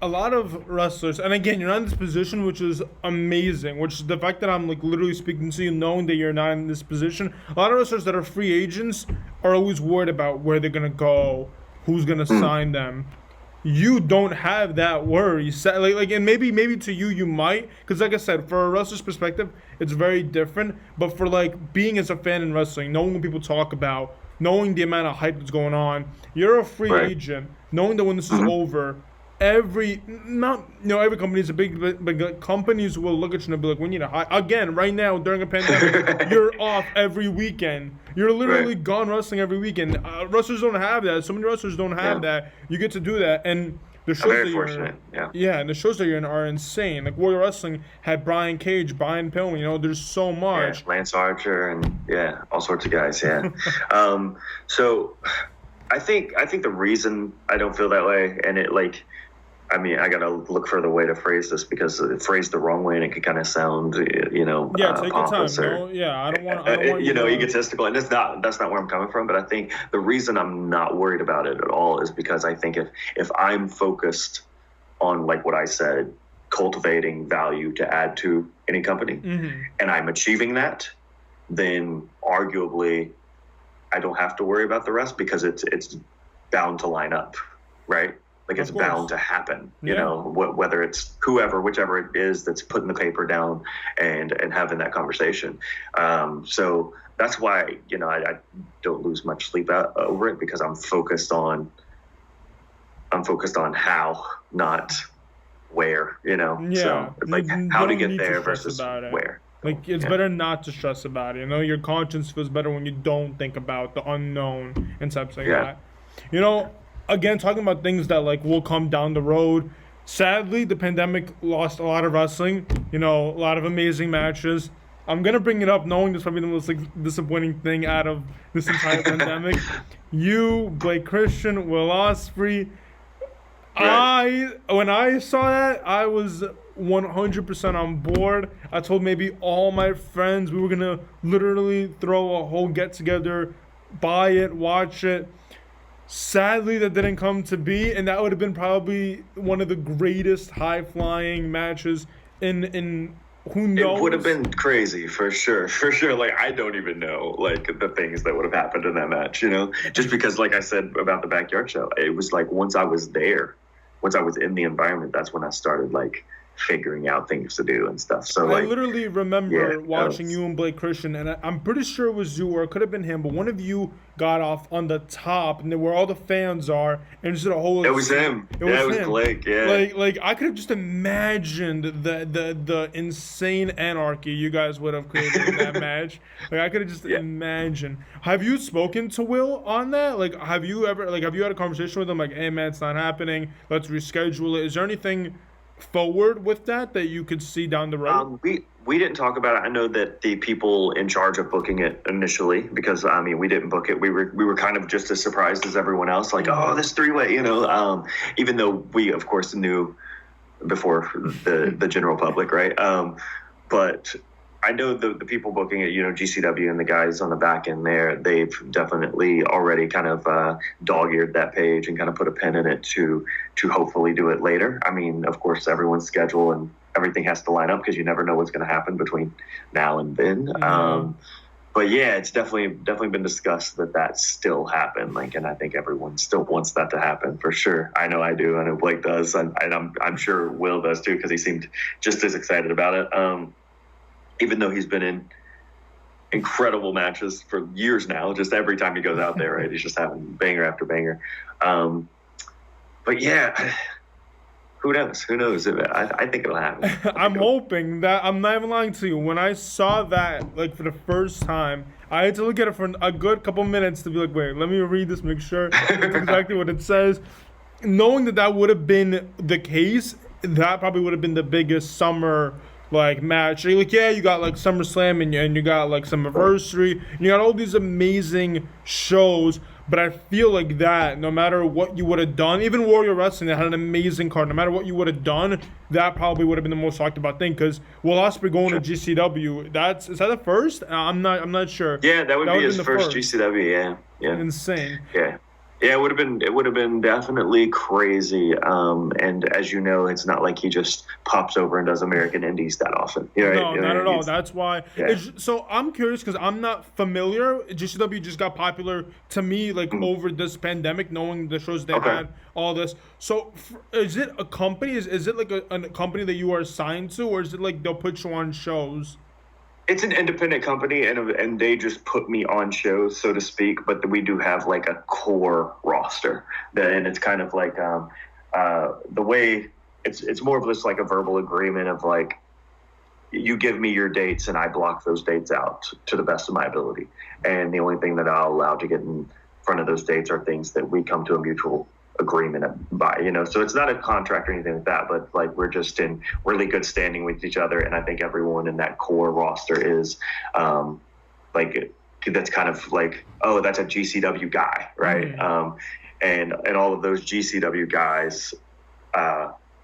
a lot of wrestlers, and again, you're not in this position, which is amazing, which is the fact that I'm like literally speaking to you knowing that you're not in this position. A lot of wrestlers that are free agents are always worried about where they're gonna go, who's gonna sign them. You don't have that worry. And maybe to you might, because like I said, for a wrestler's perspective, it's very different. But for like being as a fan in wrestling, knowing what people talk about, knowing the amount of hype that's going on, you're a free agent, knowing that when this is over, every company is a big companies will look at you and be like, we need to hire. Again, right now during a pandemic, you're off every weekend. You're literally gone wrestling every weekend. Wrestlers don't have that. So many wrestlers don't have that. You get to do that, and the shows very fortunate. And the shows that you're in are insane. Like Warrior Wrestling had Brian Cage, Brian Pillman. There's so much. Lance Archer, and all sorts of guys. Yeah. So I think the reason I don't feel that way, and it like, I mean, I gotta look for the way to phrase this, because it's phrased the wrong way and it can kind of sound, take your time. I don't want egotistical, and that's not where I'm coming from. But I think the reason I'm not worried about it at all is because I think if I'm focused on, like what I said, cultivating value to add to any company, and I'm achieving that, then arguably I don't have to worry about the rest, because it's bound to line up, right? Like it's bound to happen, whether it's whichever it is that's putting the paper down and having that conversation. So that's why, I don't lose much sleep over it, because I'm focused on how, not where, So it's like how to get there versus where. Like, it's better not to stress about it. Your conscience feels better when you don't think about the unknown and stuff like that. Again, talking about things that like will come down the road. Sadly, the pandemic lost a lot of wrestling. A lot of amazing matches. I'm gonna bring it up, knowing this probably the most like disappointing thing out of this entire pandemic. You, Blake Christian, Will Ospreay. When I saw that, I was 100% on board. I told maybe all my friends we were gonna literally throw a whole get together, buy it, watch it. Sadly, that didn't come to be, and that would have been probably one of the greatest high-flying matches in who knows? It would have been crazy, for sure. Like, I don't even know, like, the things that would have happened in that match, Just because, like I said about the backyard show, it was like once I was in the environment, that's when I started, like, figuring out things to do and stuff. So I literally remember watching you and Blake Christian, and I'm pretty sure it was you, or it could have been him, but one of you got off on the top, and then where all the fans are, and just did a whole. It was him. It was Blake. Yeah. Like I could have just imagined the insane anarchy you guys would have created in that match. Like I could have just imagined. Have you spoken to Will on that? Like, have you had a conversation with him? Like, hey man, it's not happening. Let's reschedule it. Is there anything forward with that you could see down the road? We didn't talk about it. I know that the people in charge of booking it initially, because I mean we didn't book it. We were kind of just as surprised as everyone else, like, oh, this 3-way, even though we of course knew before the general public, right? But I know the people booking it, GCW and the guys on the back end there, they've definitely already kind of dog-eared that page and kind of put a pin in it to hopefully do it later. I mean, of course, everyone's schedule and everything has to line up, because you never know what's going to happen between now and then. But yeah, it's definitely been discussed that still happened. Like, and I think everyone still wants that to happen for sure. I know I do. I know Blake does, and I'm sure Will does too, because he seemed just as excited about it. Even though he's been in incredible matches for years now, just every time he goes out there, right, he's just having banger after banger. But yeah, Who knows? Who knows? I think it'll happen. I'm hoping that, I'm not even lying to you. When I saw that, like, for the first time, I had to look at it for a good couple minutes to be like, wait, let me read this, make sure it's exactly what it says. Knowing that would have been the case, that probably would have been the biggest summer like match. Like, yeah, you got like SummerSlam and you got like Summerversary, and you got all these amazing shows. But I feel like that, no matter what you would have done, even Warrior Wrestling, that had an amazing card. No matter what you would have done, that probably would have been the most talked about thing. Because Will Ospreay going to GCW, is that the first? I'm not sure. Yeah, that would be his first GCW. Yeah. Insane. Yeah. Yeah, it would have been definitely crazy. And as you know, it's not like he just pops over and does American Indies that often. No, not at all. That's why. Yeah. So I'm curious because I'm not familiar. GCW just got popular to me like over this pandemic, knowing the shows they had, all this. So is it a company? Is it like a company that you are assigned to, or is it like they'll put you on shows? It's an independent company, and they just put me on shows, so to speak. But we do have like a core roster, and it's kind of like the way it's more of just like a verbal agreement of like, you give me your dates and I block those dates out to the best of my ability. And the only thing that I'll allow to get in front of those dates are things that we come to a mutual agreement by, so it's not a contract or anything like that, but like we're just in really good standing with each other. And I think everyone in that core roster is like, that's kind of like, oh, that's a GCW guy, right? And all of those GCW guys,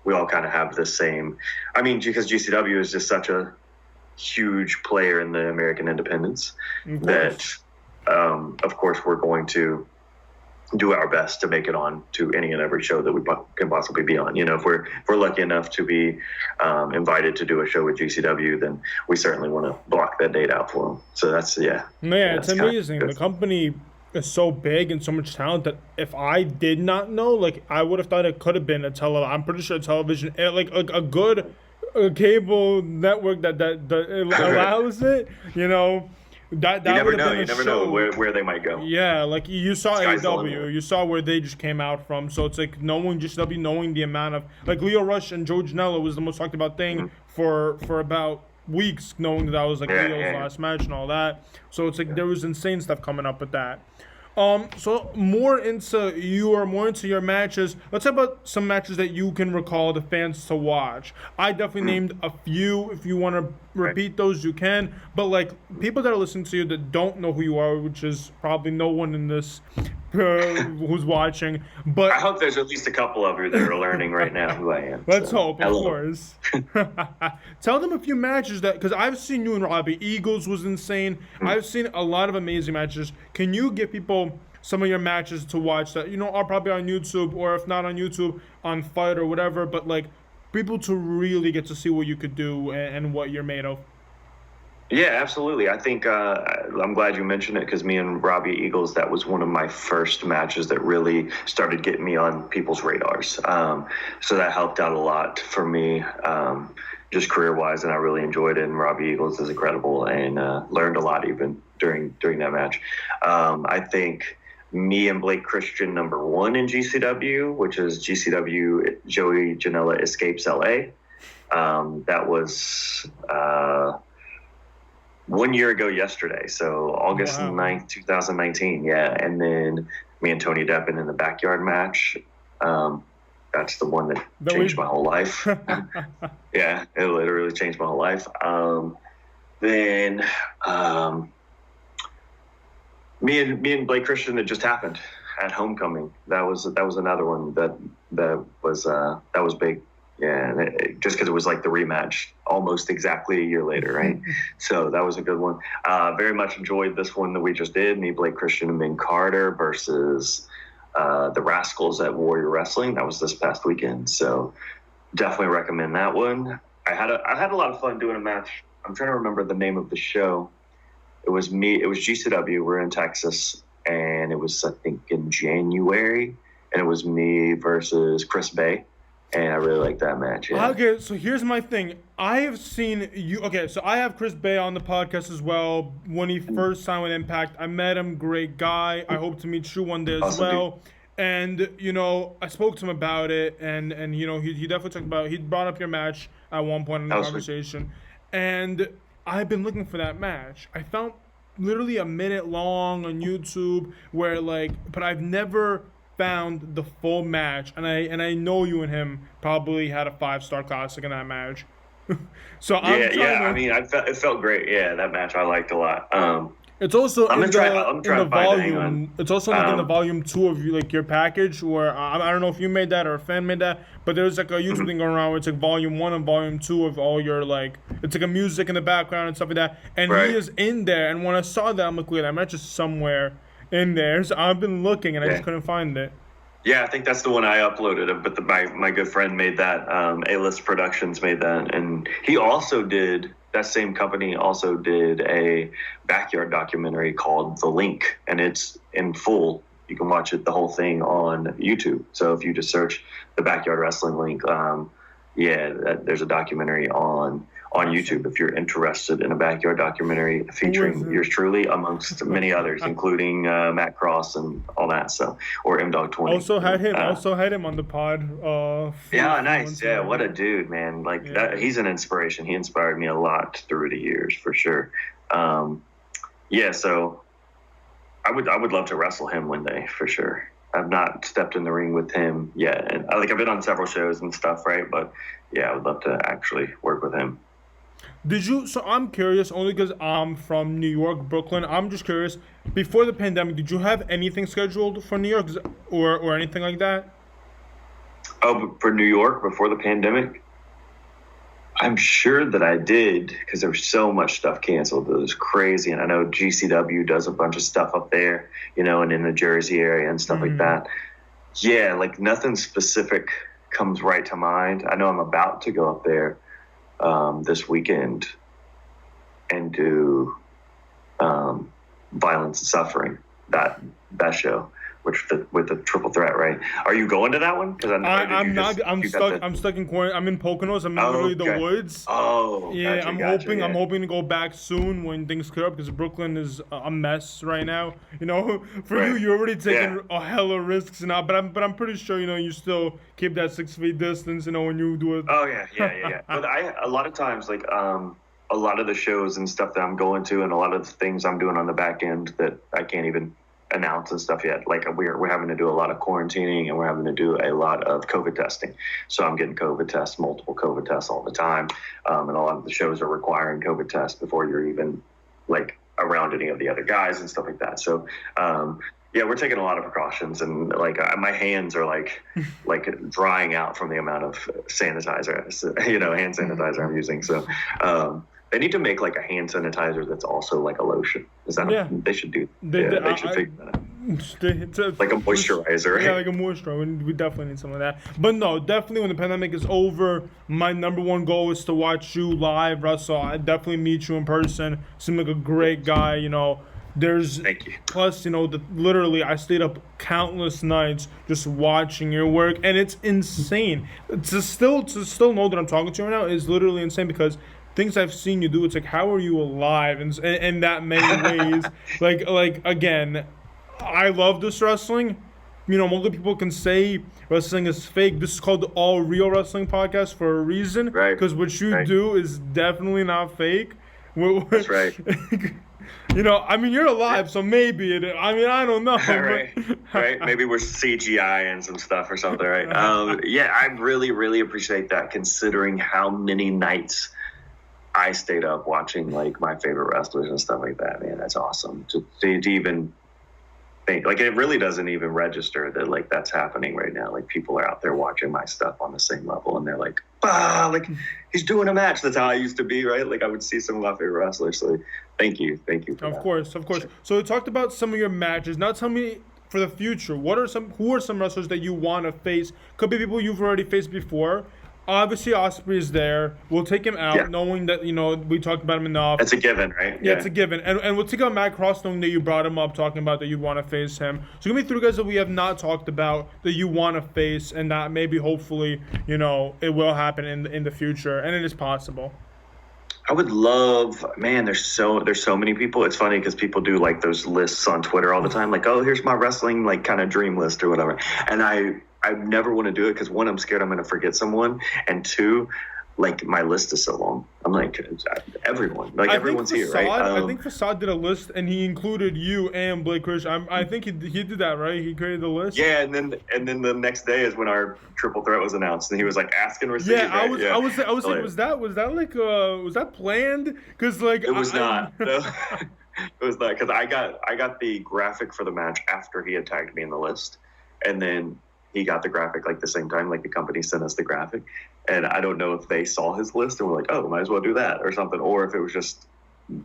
we all kind of have the same, because GCW is just such a huge player in the American independence that of course we're going to do our best to make it on to any and every show that we can possibly be on. If we're lucky enough to be invited to do a show with GCW, then we certainly want to block that date out for them. So that's it's amazing. The company is so big and so much talent that if I did not know, like I would have thought it could have been I'm pretty sure television, like a good cable network that allows it. That you never know. You never know where they might go. Yeah, like you saw AEW, you saw where they just came out from. So it's like knowing the amount of like Leo Rush and Joe Janela was the most talked about thing for about weeks, knowing that was like Leo's last match and all that. So it's like there was insane stuff coming up with that. So more into your matches. Let's talk about some matches that you can recall the fans to watch. I definitely named a few. If you want to repeat those, you can. But like people that are listening to you that don't know who you are, which is probably no one in this who's watching. But I hope there's at least a couple of you that are learning right now who I am. Let's hope, of course. Tell them a few matches because I've seen you and Robbie Eagles was insane. I've seen a lot of amazing matches. Can you give people some of your matches to watch that are probably on YouTube, or if not on YouTube, on Fight or whatever, but like people to really get to see what you could do and what you're made of? Yeah, absolutely. I think I'm glad you mentioned it because me and Robbie Eagles, that was one of my first matches that really started getting me on people's radars. So that helped out a lot for me, just career-wise, and I really enjoyed it. And Robbie Eagles is incredible and learned a lot even during that match. I think me and Blake Christian, number one in GCW, which is GCW Joey Janela Escapes LA. That was 1 year ago yesterday, so August 9th, 2019. Yeah, and then me and Tony Deppen in the backyard match. That's the one that changed my whole life. Yeah, it literally changed my whole life. Then me and Blake Christian, it just happened at Homecoming. That was another one that was big. Yeah, just because it was like the rematch almost exactly a year later, right? So that was a good one. Very much enjoyed this one that we just did. Me, Blake Christian, and Min Carter versus the Rascals at Warrior Wrestling. That was this past weekend. So definitely recommend that one. I had a lot of fun doing a match. I'm trying to remember the name of the show. It was GCW. We're in Texas, and it was, I think, in January, and it was me versus Chris Bay. And I really like that match. Yeah. Okay, so here's my thing. I have seen you. Okay, so I have Chris Bay on the podcast as well. When he first signed with Impact, I met him. Great guy. I hope to meet you one day as well. And I spoke to him about it, and he definitely talked about. He brought up your match at one point in the That was conversation, and I've been looking for that match. I found literally a minute long on YouTube where but I've never found the full match, and I know you and him probably had a 5-star classic in that match. So it felt great. Yeah, that match I liked a lot. It's also I'm in trying the to find it. Hang on. volume. It's also in the volume 2 of your package. Where I don't know if you made that or a fan made that, but there's like a YouTube thing going around where it's like volume 1 and volume 2 of all your it's like a music in the background and stuff like that. And Right. he is in there. And when I saw that, I'm like, wait, that match is somewhere in there. So I've been looking and I just couldn't find it. Yeah, I think that's the one I uploaded. But my good friend made that. A-List Productions made that, and he also did. That same company also did a backyard documentary called The Link, and it's in full. You can watch it, the whole thing, on YouTube. So if you just search the Backyard Wrestling Link, there's a documentary on YouTube if you're interested in a backyard documentary featuring yours truly amongst many others, including Matt Cross and all that. So, or M-Dog20. Also had him on the pod. Nice. Yeah, what a dude, man. That, he's an inspiration. He inspired me a lot through the years, for sure. So I would love to wrestle him one day, for sure. I've not stepped in the ring with him yet, and I've been on several shows and stuff, right? But yeah, I would love to actually work with him. So I'm curious, only because I'm from New York, Brooklyn. I'm just curious. Before the pandemic, did you have anything scheduled for New York or anything like that? Oh, for New York before the pandemic? I'm sure that I did, because there was so much stuff canceled. It was crazy. And I know GCW does a bunch of stuff up there, and in the Jersey area and stuff like that. Yeah, nothing specific comes right to mind. I know I'm about to go up there this weekend and do Violence and Suffering, that show, with the triple threat, right? Are you going to that one? Because I'm stuck in quarantine. I'm in Poconos. I'm in literally the woods. Oh, yeah. Gotcha, I'm hoping to go back soon when things clear up, because Brooklyn is a mess right now. For you're already taking a hella risks now. But I'm pretty sure you still keep that 6 feet distance. When you do it. Oh yeah. But a lot of times a lot of the shows and stuff that I'm going to, and a lot of the things I'm doing on the back end that I can't even announce and stuff yet. We're having to do a lot of quarantining, and we're having to do a lot of COVID testing. So I'm getting multiple COVID tests all the time. And a lot of the shows are requiring COVID tests before you're even around any of the other guys and stuff like that. So, we're taking a lot of precautions, and my hands are drying out from the amount of sanitizer, hand sanitizer I'm using. So, they need to make a hand sanitizer that's also a lotion. They should do? They should figure that out. Like a moisturizer, right? Yeah, like a moisturizer. We definitely need some of that. But no, definitely when the pandemic is over, my number one goal is to watch you live wrestle. I definitely meet you in person. Seem like a great guy. Thank you. Plus, literally I stayed up countless nights just watching your work, and it's insane. To still know that I'm talking to you right now is literally insane, because things I've seen you do, it's how are you alive in that many ways? Again, I love this wrestling. Multiple people can say wrestling is fake. This is called the All Real Wrestling Podcast for a reason. Right. Because what you do is definitely not fake. That's right. You're alive, so maybe I don't know. Right. Maybe we're CGI and some stuff or something, right? I really, really appreciate that, considering how many nights I stayed up watching my favorite wrestlers and stuff like that. Man, that's awesome to even think. It really doesn't even register that that's happening right now. People are out there watching my stuff on the same level, and they're he's doing a match. That's how I used to be, right? I would see some of my favorite wrestlers. So thank you for that. Of course. So we talked about some of your matches. Now tell me, for the future, who are some wrestlers that you want to face? Could be people you've already faced before. Obviously, Ospreay is there. We'll take him out, knowing that, we talked about him enough. It's a given, right? Yeah, it's a given. And we'll take out Matt Cross, knowing that you brought him up, talking about that you'd want to face him. So give me 3 guys that we have not talked about that you want to face, and that maybe, hopefully, it will happen in the future, and it is possible. I would love, man. There's so many people. It's funny because people do like those lists on Twitter all the time, like, oh, here's my wrestling like kind of dream list or whatever. And I never want to do it because one, I'm scared I'm going to forget someone, and two, like my list is so long. I'm like everyone's here, right? I think Facade did a list and he included you and Blake Christian. I think he did that, right? He created the list. Yeah, and then the next day is when our triple threat was announced, and he was like asking received. Yeah, right? I was like, was that planned? Because like it was not. No, it was not because I got the graphic for the match after he had tagged me in the list, and then he got the graphic like the same time. Like the company sent us the graphic, and I don't know if they saw his list and were like, oh, might as well do that or something, or if it was just.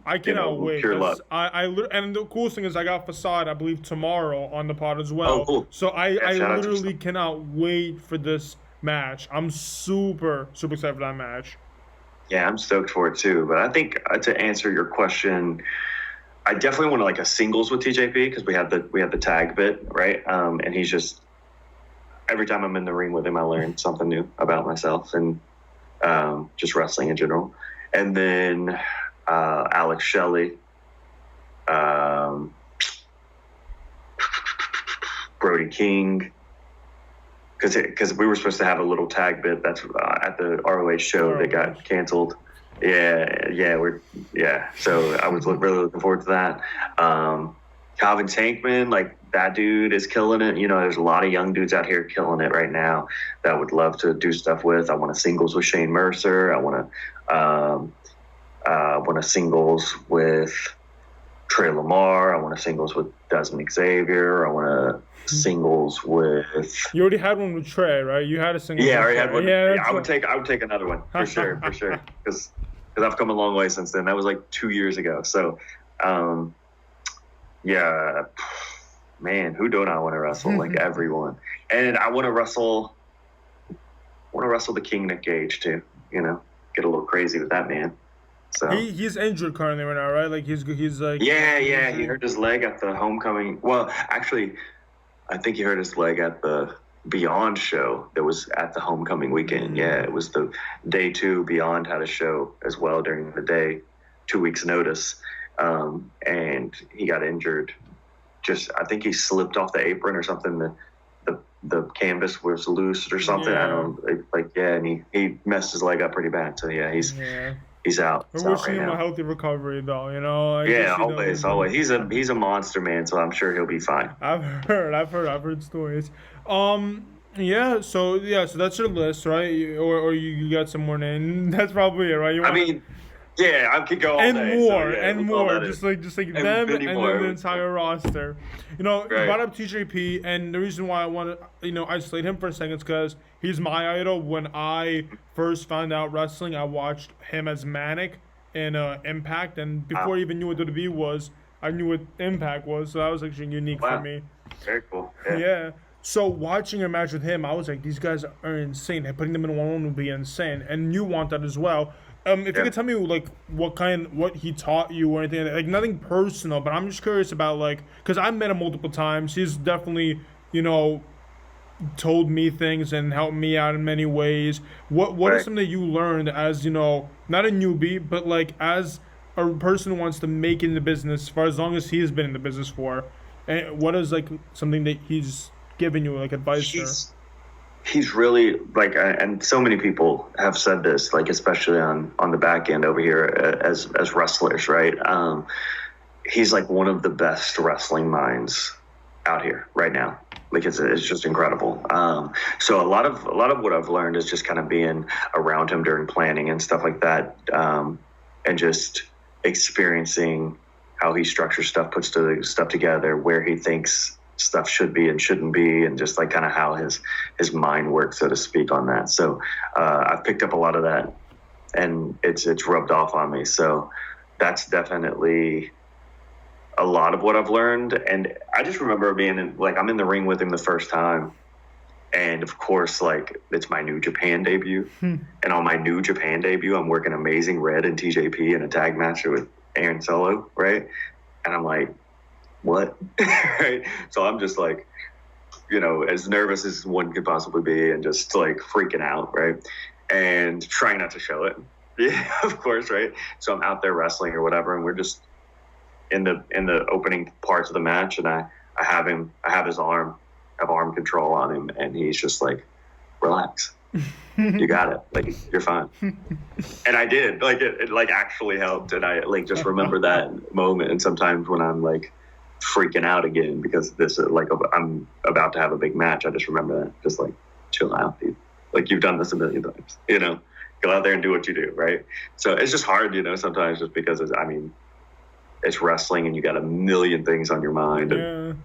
I cannot wait. Pure luck. And the coolest thing is I got Facade, I believe, tomorrow on the pod as well. Oh, cool. So I literally cannot wait for this match. I'm super, super excited for that match. Yeah, I'm stoked for it too. But I think to answer your question, I definitely want like a singles with TJP because we have the tag bit, right? And he's just every time I'm in the ring with him, I learn something new about myself and just wrestling in general. And then Alex Shelley, Brody King, because we were supposed to have a little tag bit that's at the ROH show that got canceled. Yeah. So I was really looking forward to that. Calvin Tankman, like that dude is killing it. You know, there's a lot of young dudes out here killing it right now that I would love to do stuff with. I want to singles with Shane Mercer. I want to singles with Trey Lamar. I want to singles with Desmond Xavier. I want to singles with. You already had one with Trey, right? You had a single. Yeah, I already had one. Yeah, I would like... take another one for sure, because I've come a long way since then. That was like 2 years ago. So, yeah, man, who don't I want to wrestle? Like everyone, and I want to wrestle. The King Nick Gage too. You know, get a little crazy with that man. So he's injured currently right now, right? Like he's like yeah. He hurt his leg at the homecoming. Well, actually, I think he hurt his leg at the Beyond show that was at the homecoming weekend. Yeah, it was the day 2. Beyond had a show as well during the day, 2 weeks notice, and he got injured. I think he slipped off the apron or something. The canvas was loose or something. Yeah. I don't and he messed his leg up pretty bad. So yeah, he's out. We're wishing him a healthy recovery, though. You know. Always. He's a monster, man. So I'm sure he'll be fine. I've heard stories. Yeah. So that's your list, right? Or you got some more names? That's probably it, right? Yeah, I could go all and day. More, so, yeah, and more, just like them and then the entire roster. You know, you brought up TJP, and the reason why I want to, isolate him for a second is because he's my idol. When I first found out wrestling, I watched him as Manic in Impact, and before I even knew what WWE was, I knew what Impact was, so that was actually unique for me. Very cool. Yeah. So watching a match with him, I was like, these guys are insane. Putting them in one would be insane, and you want that as well. If you could tell me like what he taught you or anything, like nothing personal, but I'm just curious about like, because I've met him multiple times. He's definitely, told me things and helped me out in many ways. What is something that you learned as, not a newbie, but like as a person who wants to make it in the business for as long as he has been in the business for? And what is like something that he's given you like advice? He's really like, and so many people have said this, like especially on the back end over here as wrestlers, right? He's like one of the best wrestling minds out here right now. Like it's just incredible. So a lot of what I've learned is just kind of being around him during planning and stuff like that, and just experiencing how he structures stuff, puts the stuff together, where he thinks stuff should be and shouldn't be, and just like kind of how his mind works, so to speak, on that. So I've picked up a lot of that, and it's rubbed off on me. So that's definitely a lot of what I've learned. And I just remember being I'm in the ring with him the first time, and of course, like it's my New Japan debut, and on my New Japan debut, I'm working Amazing Red and TJP in a tag match with Aaron Solo, right? And I'm like, what? Right? So I'm just like, as nervous as one could possibly be, and just like freaking out, right? And trying not to show it. Yeah, of course, right? So I'm out there wrestling or whatever, and we're just in the opening parts of the match, and I have his arm, have arm control on him, and he's just like, relax. You got it. Like, you're fine. And I did. Like, it like actually helped. And I like just remember that moment. And sometimes when I'm like freaking out again because this is like I'm about to have a big match, I just remember that. Just like, chill out, dude. Like, you've done this a million times. You know, go out there and do what you do, right? So it's just hard, you know, sometimes just because it's wrestling and you got a million things on your mind. And,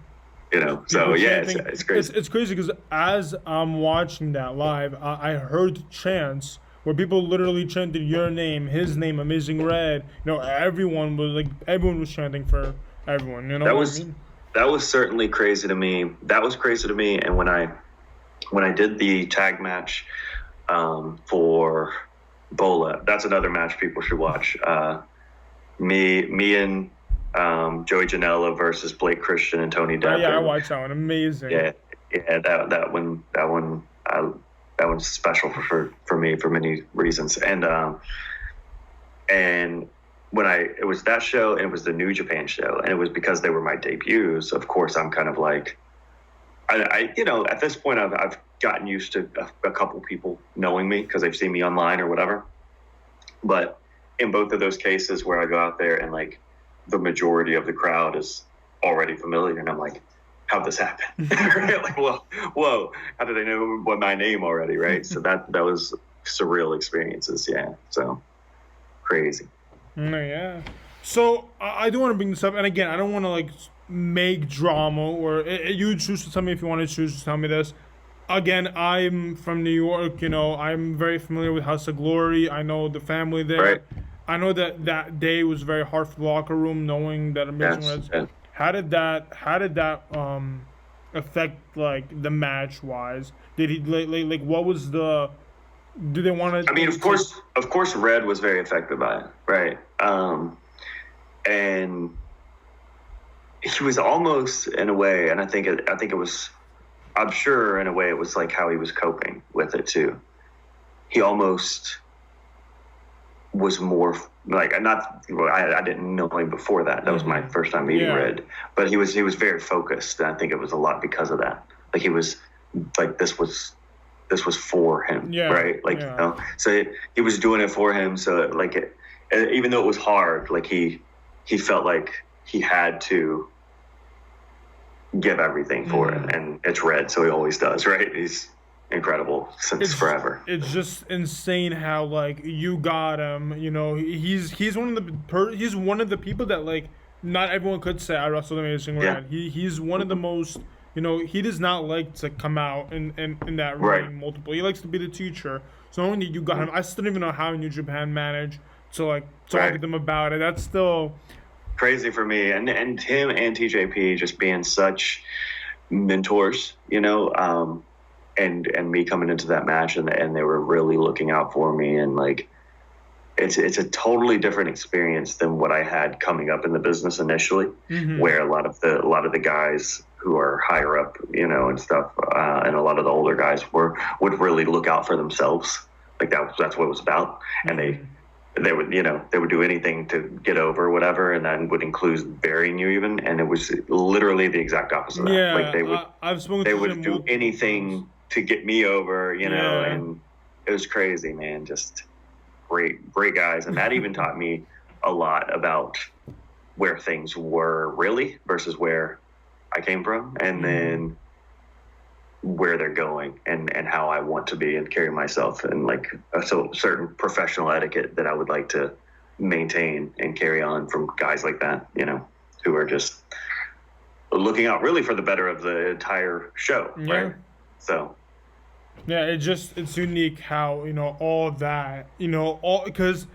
you know, so yeah, it's crazy. It's crazy because as I'm watching that live, I heard chants where people literally chanted your name, his name, Amazing Red. You know, everyone was chanting for everyone. You know, that was certainly crazy to me. That was crazy to me. And when I did the tag match for Bola, that's another match people should watch. Me and Joey Janela versus Blake Christian and Tony Depp. Yeah, I watched that one. Amazing. Yeah, that one's special for me for many reasons. And when it was that show, and it was the New Japan show, and it was because they were my debuts. Of course, I'm kind of like, I you know, at this point I've gotten used to a couple people knowing me because they've seen me online or whatever. But in both of those cases where I go out there and like the majority of the crowd is already familiar, and I'm like, how'd this happen? Right? Like, whoa, how did they know what my name already? Right. So that was surreal experiences. Yeah. So crazy. Yeah. So I do want to bring this up, and again, I don't want to like make drama, or you choose to tell me if you want to choose to tell me this. Again, I'm from New York, you know, I'm very familiar with House of Glory. I know the family there. Right. I know that day was very hard for the locker room, knowing that Amazing Reds. Yeah. How did that affect like the match wise? Did he like what was the? Do they want to? I mean, of course, Red was very affected by it, right? And he was almost in a way, and I think it was. I'm sure in a way it was like how he was coping with it too. He almost was more like, I didn't know him before that. That was my first time meeting Red, but he was very focused, and I think it was a lot because of that. Like, he was like, this was for him, right? Like, you know, so he was doing it for him. So like, even though it was hard, like he felt like he had to give everything for it, and it's Red, so he always does, right? He's incredible since forever. It's just insane how like you got him. You know, he's one of the people that like not everyone could say I wrestled Amazing Red. He's one of the most. You know, he does not like to come out in that ring multiple. He likes to be the teacher. So knowing that you got him, I still don't even know how New Japan managed to like talk to them about it. That's still crazy for me. And him and TJP just being such mentors, you know, and me coming into that match, and they were really looking out for me, and like it's a totally different experience than what I had coming up in the business initially, where a lot of the guys who are higher up, you know, and stuff, and a lot of the older guys would really look out for themselves. Like that's what it was about, and they would, you know, they would do anything to get over whatever, and that would include burying you even, and it was literally the exact opposite of that. Yeah, like they would do anything to get me over, you know, and it was crazy, man. Just great guys, and that even taught me a lot about where things were really versus where I came from, and then where they're going, and how I want to be and carry myself, and like a certain professional etiquette that I would like to maintain and carry on from guys like that, you know, who are just looking out really for the better of the entire show, right? So yeah, it's unique how, you know, all that, you know, all because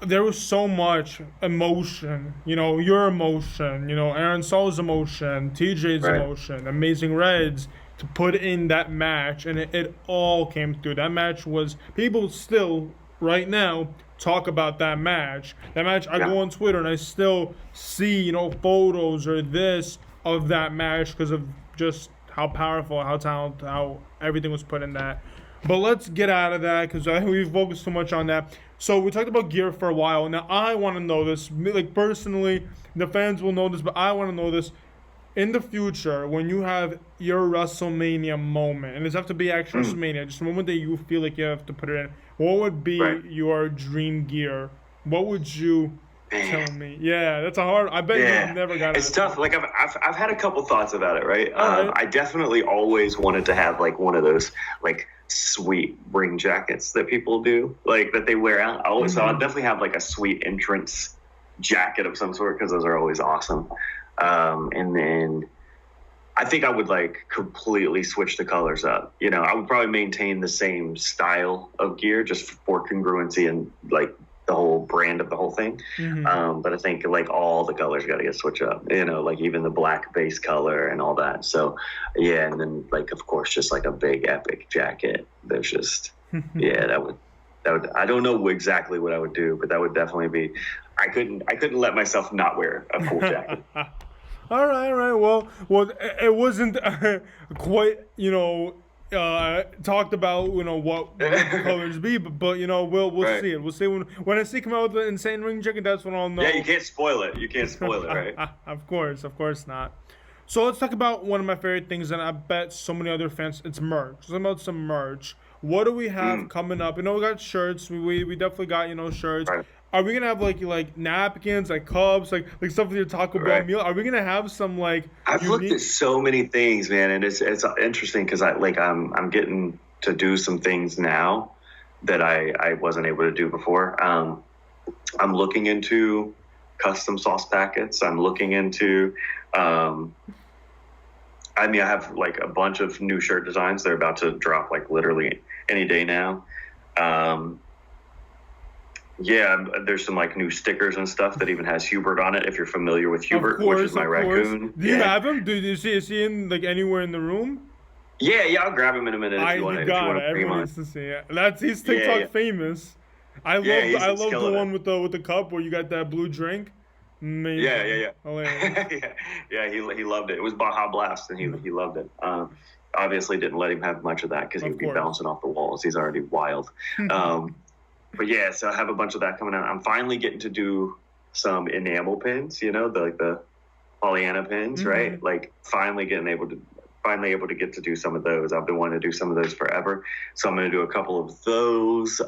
there was so much emotion, you know, your emotion, you know, Aaron Sol's emotion, TJ's emotion, Amazing Reds, to put in that match, and it all came through. That match was, people still right now talk about that match. I go on Twitter and I still see, you know, photos or this of that match because of just how powerful, how talented, how everything was put in that. But let's get out of that because I think we've focused too much on that. So we talked about gear for a while. Now I want to know this, like personally, the fans will know this, but I want to know this. In the future, when you have your WrestleMania moment, and it doesn't have to be actual WrestleMania, just a moment that you feel like you have to put it in, what would be your dream gear? What would you tell me? Yeah, that's a hard. I bet you've never got it. It's tough. Like I've had a couple thoughts about it. Right. Right. I definitely always wanted to have like one of those like sweet ring jackets that people do, like that they wear out. So I'll definitely have like a sweet entrance jacket of some sort because those are always awesome. And then I think I would like completely switch the colors up. You know, I would probably maintain the same style of gear just for congruency and like the whole brand of the whole thing. But I think like all the colors got to get switched up, you know, like even the black base color and all that. So yeah. And then like, of course, just like a big epic jacket. There's just, that would, I don't know exactly what I would do, but that would definitely be, I couldn't let myself not wear a cool jacket. All right. Well, it wasn't quite, talked about, what the colors be, but we'll see it. We'll see when I see come out with the insane ring jacket. That's when I'll know. Yeah, you can't spoil it. Right? Of course not. So let's talk about one of my favorite things, and I bet so many other fans. It's merch. Let's talk about some merch. What do we have coming up? We got shirts. We definitely got shirts. Right. Are we gonna have like napkins, like cups, like stuff with your Taco Bell meal? Are we gonna have some like? I've looked at so many things, man, and it's interesting because I'm getting to do some things now that I wasn't able to do before. I'm looking into custom sauce packets. I'm looking into. I have like a bunch of new shirt designs. They're about to drop like literally any day now. There's some like new stickers and stuff that even has Hubert on it. If you're familiar with Hubert, which is my raccoon. Do you have him? Is he in like anywhere in the room? Yeah, I'll grab him in a minute if you want to. Everyone needs to see it. He's TikTok famous. I love the one with the cup where you got that blue drink. Amazing. Yeah. Hilarious. He loved it. It was Baja Blast, and he loved it. Obviously, didn't let him have much of that because he would be bouncing off the walls. He's already wild. But yeah, so I have a bunch of that coming out. I'm finally getting to do some enamel pins, the Pollyanna pins, right? Like finally able to get to do some of those. I've been wanting to do some of those forever. So I'm going to do a couple of those.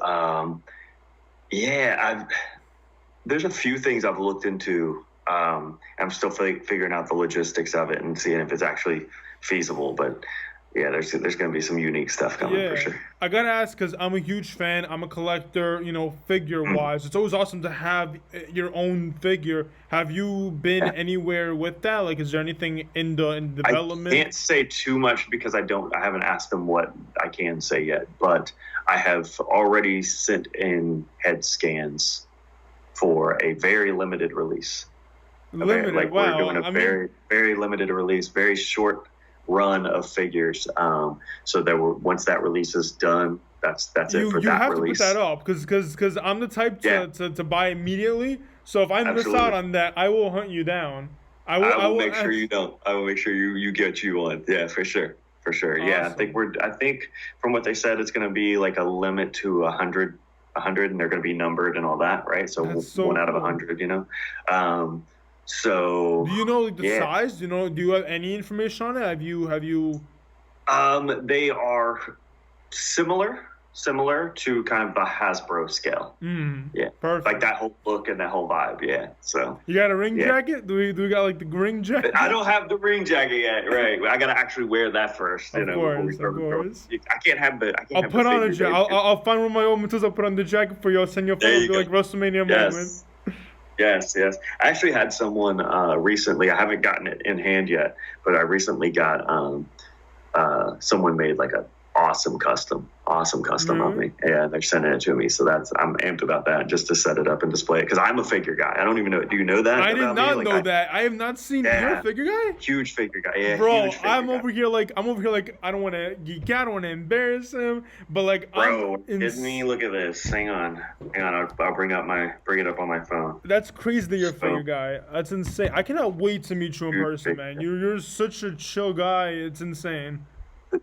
There's a few things I've looked into. I'm still figuring out the logistics of it and seeing if it's actually feasible, but yeah, there's going to be some unique stuff coming for sure. I got to ask because I'm a huge fan. I'm a collector, figure-wise. It's always awesome to have your own figure. Have you been anywhere with that? Like, is there anything in development? I can't say too much because I haven't asked them what I can say yet, but I have already sent in head scans for a very limited release. Limited, like wow. We're doing a very, very limited release, very short run of figures. So that once that release is done, that's it for that release. You have to put that up because I'm the type to buy immediately. So if I miss out on that, I will hunt you down. I will make sure you don't. I will make sure you get what you want. Yeah, for sure. Awesome. Yeah, I think from what they said, it's going to be like a limit to 100, and they're going to be numbered and all that, right? So, one out of 100, So do you know the size? Do you have any information on it? Have you? They are similar to kind of the Hasbro scale. Yeah, perfect. Like that whole look and that whole vibe. Yeah. So you got a ring jacket? Do we got like the ring jacket? I don't have the ring jacket yet. Right. I gotta actually wear that first. Of course. I can't have the. I'll put on a jacket. I'll find one of my old materials. I'll put on the jacket for you. I'll send you a photo like WrestleMania moment. Yes. I actually had someone recently. I haven't gotten it in hand yet, but I recently got someone made like a awesome custom of me, and they're sending it to me. So I'm amped about that, just to set it up and display it because I'm a figure guy. I don't even know. Do you know that? I did not know that. I have not seen. You're a figure guy? Huge figure guy. Yeah, bro. I'm over here like I don't want to geek out. I don't want to embarrass him, but like, bro, me. Look at this. Hang on. I'll bring it up on my phone. That's crazy that you're a figure guy. That's insane. I cannot wait to meet you in person, man. You're such a chill guy. It's insane.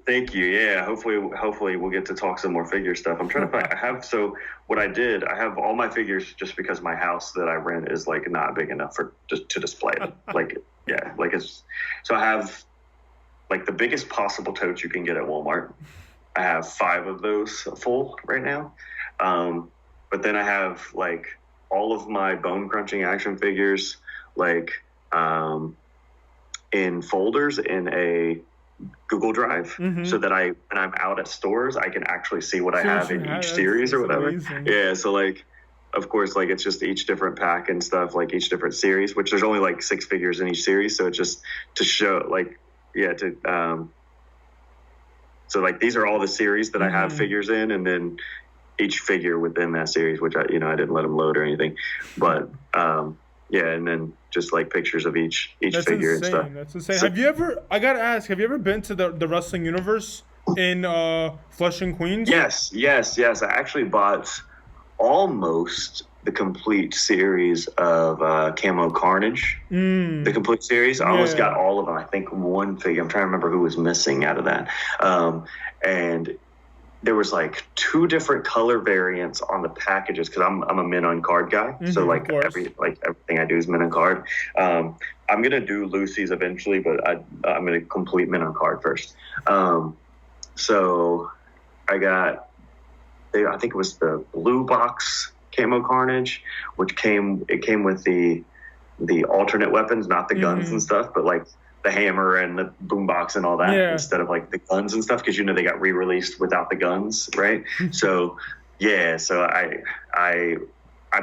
Thank you. Yeah, hopefully we'll get to talk some more figure stuff. I'm trying to find. What I did. I have all my figures just because my house that I rent is like not big enough for to display them. Like yeah, like it's. So I have like the biggest possible totes you can get at Walmart. I have 5 of those full right now. But then I have like all of my bone crunching action figures like in folders in a Google Drive, so that when I'm out at stores, I can actually see what I have in each series or whatever. Amazing. Yeah, so like, of course, like it's just each different pack and stuff, like each different series, which there's only like 6 figures in each series, so it's just to show, like, so like these are all the series that I have figures in, and then each figure within that series, which I didn't let them load or anything, but yeah, and then just like pictures of each figure and stuff. That's insane. So, I gotta ask, have you ever been to the wrestling universe in Flushing, Queens? Yes. I actually bought almost the complete series of Camo Carnage. The complete series. I almost got all of them. I think one figure. I'm trying to remember who was missing out of that. And there was like 2 different color variants on the packages because I'm a min on card guy, so like everything I do is min on card. I'm gonna do Lucy's eventually, but I'm gonna complete min on card first. So I think it was the blue box Camo Carnage, which came with the alternate weapons, not the guns and stuff, but like the hammer and the boombox and all that instead of like the guns and stuff, because they got re-released without the guns, right? So I'm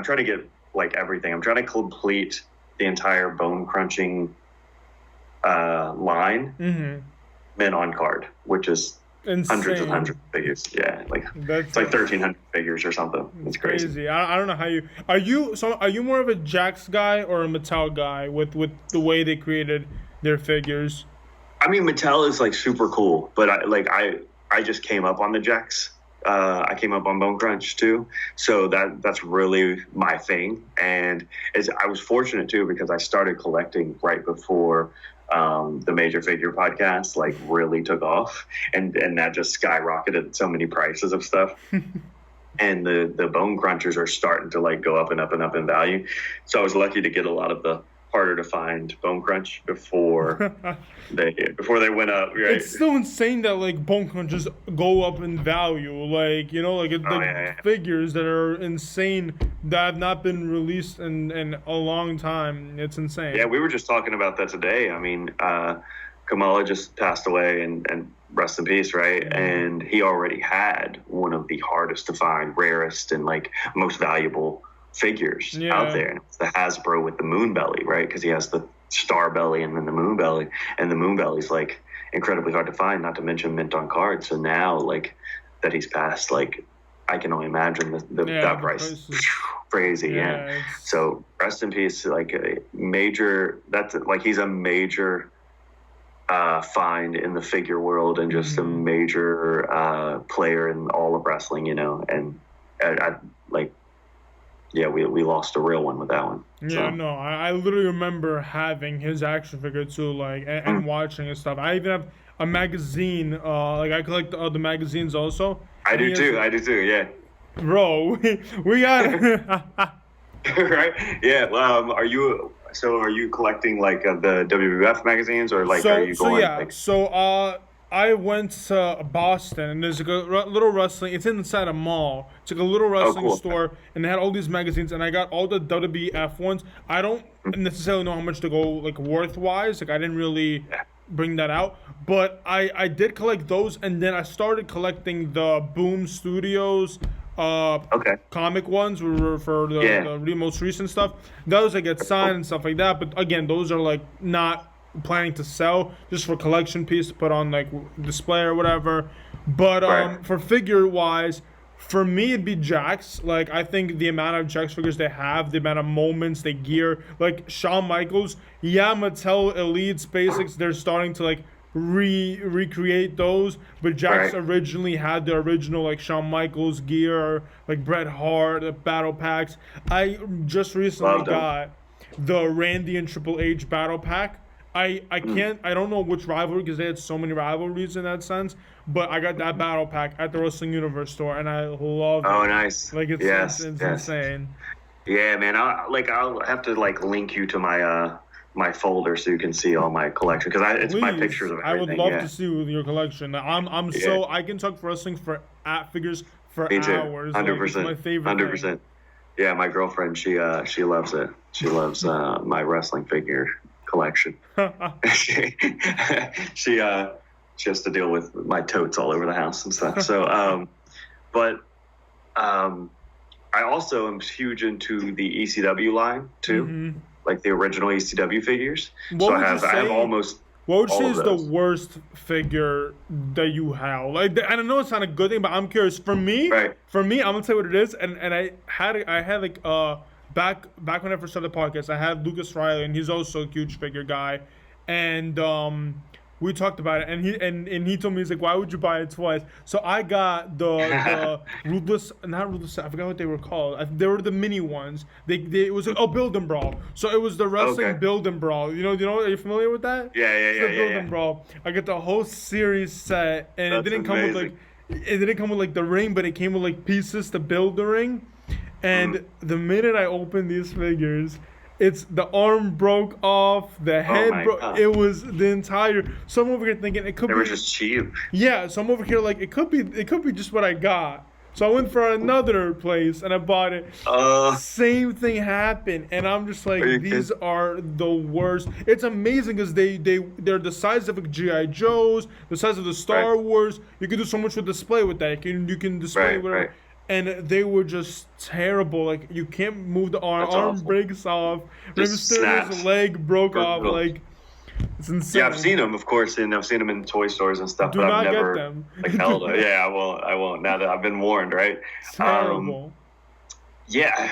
trying to get like everything. I'm trying to complete the entire bone crunching line men on card, which is insane. hundreds of figures. Yeah, like it's like 1,300 figures or something. It's crazy. I don't know how you are. You more of a Jax guy or a Mattel guy with the way they created their figures? I mean, Mattel is like super cool, but I just came up on the Jax. I came up on Bone Crunch too, so that's really my thing. And I was fortunate too because I started collecting right before the Major Figure podcast like really took off, and that just skyrocketed so many prices of stuff. And the Bone Crunchers are starting to like go up and up and up in value. So I was lucky to get a lot of the harder to find Bone Crunch before they went up. Right? It's still insane that like Bone Crunches go up in value. Like figures that are insane that have not been released in a long time. It's insane. Yeah, we were just talking about that today. I mean, Kamala just passed away and rest in peace, right? And he already had one of the hardest to find, rarest, and like most valuable figures out there, and it's the Hasbro with the moon belly, right? Because he has the star belly and then the moon belly, and the moon belly's like incredibly hard to find, not to mention mint on cards. So now like that he's passed, like I can only imagine that price is crazy. So rest in peace. Like a major, he's a major find in the figure world, and just a major player in all of wrestling, and I like. Yeah, we lost a real one with that one. Yeah, no, I literally remember having his action figure too, like, and watching his stuff. I even have a magazine. Like I collect the magazines also. I do too. Yeah. Bro, we got. Right. Yeah. Are you collecting like the WWF magazines, or like are you going? I went to Boston, and there's like a little wrestling. It's inside a mall. It's like a little wrestling store, and they had all these magazines, and I got all the WWF ones. I don't necessarily know how much to go like worth-wise. Like I didn't really bring that out, but I did collect those, and then I started collecting the Boom Studios comic ones for the most recent stuff. Those I get signed and stuff like that, but again, those are like not planning to sell, just for collection piece to put on like display or whatever. But for figure wise, for me it'd be Jax. Like I think the amount of Jax figures they have, the amount of moments they gear, like Shawn Michaels, Mattel Elites Basics, they're starting to like recreate those, but Jax originally had the original like Shawn Michaels gear, like Bret Hart, the battle packs. I just recently got the Randy and Triple H battle pack. I can't, I don't know which rivalry, because they had so many rivalries in that sense, but I got that battle pack at the Wrestling Universe store, and I love it. Oh, nice. Like, it's Yes, it's yes. insane. Yeah, man. I'll have to like link you to my my folder so you can see all my collection, because it's my Please, pictures of I everything. would love yeah. to see with your collection. I'm so, I can talk for wrestling for figures for Me too. hours. 100%. Like, it's my favorite 100%. thing. Yeah, my girlfriend, she loves it. She loves my wrestling figure collection. she has to deal with my totes all over the house and stuff. So, I also am huge into the ECW line too, like the original ECW figures. What would I you say- have almost. What would you all say of is the those. worst figure that you have? Like, I don't know, it's not a good thing, but I'm curious. For me, Right. I'm gonna tell you what it is. And I had like back when I first started the podcast, I had Lucas Riley, and he's also a huge figure guy, and we talked about it, and he told me, he's like, why would you buy it twice? So I got the not ruthless, I forgot what they were called. They were the mini ones. It was like, Build and Brawl. So it was the wrestling Okay. Build and Brawl. You know, are you familiar with that? Yeah, It's the Build yeah. and Brawl. I got the whole series set, and That's it didn't come with amazing. the ring, but it came with like pieces to build the ring. And the minute I opened these figures, it's the arm broke off, the head my broke. God. It was the entire. So I'm over here thinking it could They be were just cheap. yeah. So I'm over here like it could be just what I got. So I went for another place and I bought it. Same thing happened, and I'm just like, Are you these kidding? are the worst. It's amazing because they're the size of a GI Joes, the size of the Star Right. Wars. You can do so much with display with that. You can display Right, whatever. right. And they were just terrible. Like, you can't move the arm. That's Arm awful. breaks off. Rey Just Mysterio's snaps. leg broke off. Brutal. Like, it's insane. Yeah, I've seen them, of course, and I've seen them in toy stores and stuff. Do but not I've get never them. like held it. Yeah, I won't. Now that I've been warned, right? Terrible. Yeah,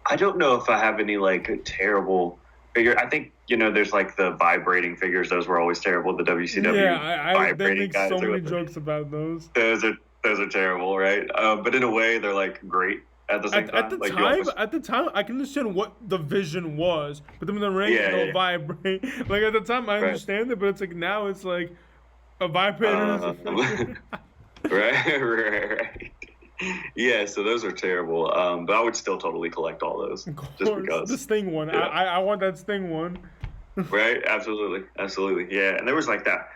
I don't know if I have any like terrible figure. I think there's like the vibrating figures. Those were always terrible. The WCW Yeah, I they vibrating make guys. so or many whatever. jokes about those. Those are terrible, right? But in a way, they're like great at the same time. At the Like, you time, almost- I can understand what the vision was, but then the ring Yeah, it'll yeah. vibrate. Like, at the time, I Right. understand it, but it's like now it's like a vibrator. is a figure. right. Yeah, so those are terrible. But I would still totally collect all those, Of just course, because. the Sting one. Yeah. I want that Sting one. Right? Absolutely. Yeah, and there was like that.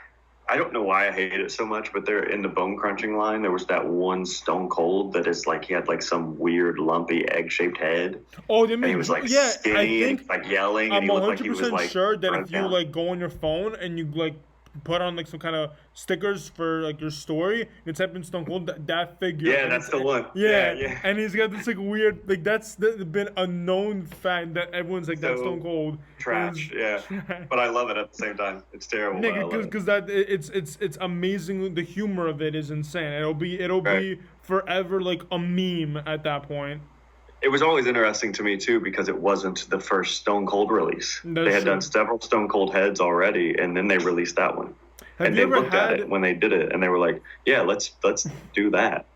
I don't know why I hate it so much, but there in the bone crunching line, there was that one Stone Cold that is like he had like some weird lumpy egg shaped head, Oh, they and mean he was like yeah. I skinny and think like yelling, and I'm he looked like he was 100% like sure that run if you down. like go on your phone and you like put on like some kind of stickers for like your story and type in Stone Cold, that figure. Yeah, and that's it's- the one. Yeah, Yeah. and he's got this like weird, like that's been a known fact that everyone's like, that's So Stone Cold. trash. is Yeah, trash. but I love it at the same time. It's terrible. but I love it. Because that it's amazing. The humor of it is insane. It'll be Right. forever like a meme at that point. It was always interesting to me too because it wasn't the first Stone Cold release. That's They had true. done several Stone Cold heads already, and then they released that one. Have And you they ever looked at had? it when they did it, and they were like, "Yeah, let's do that."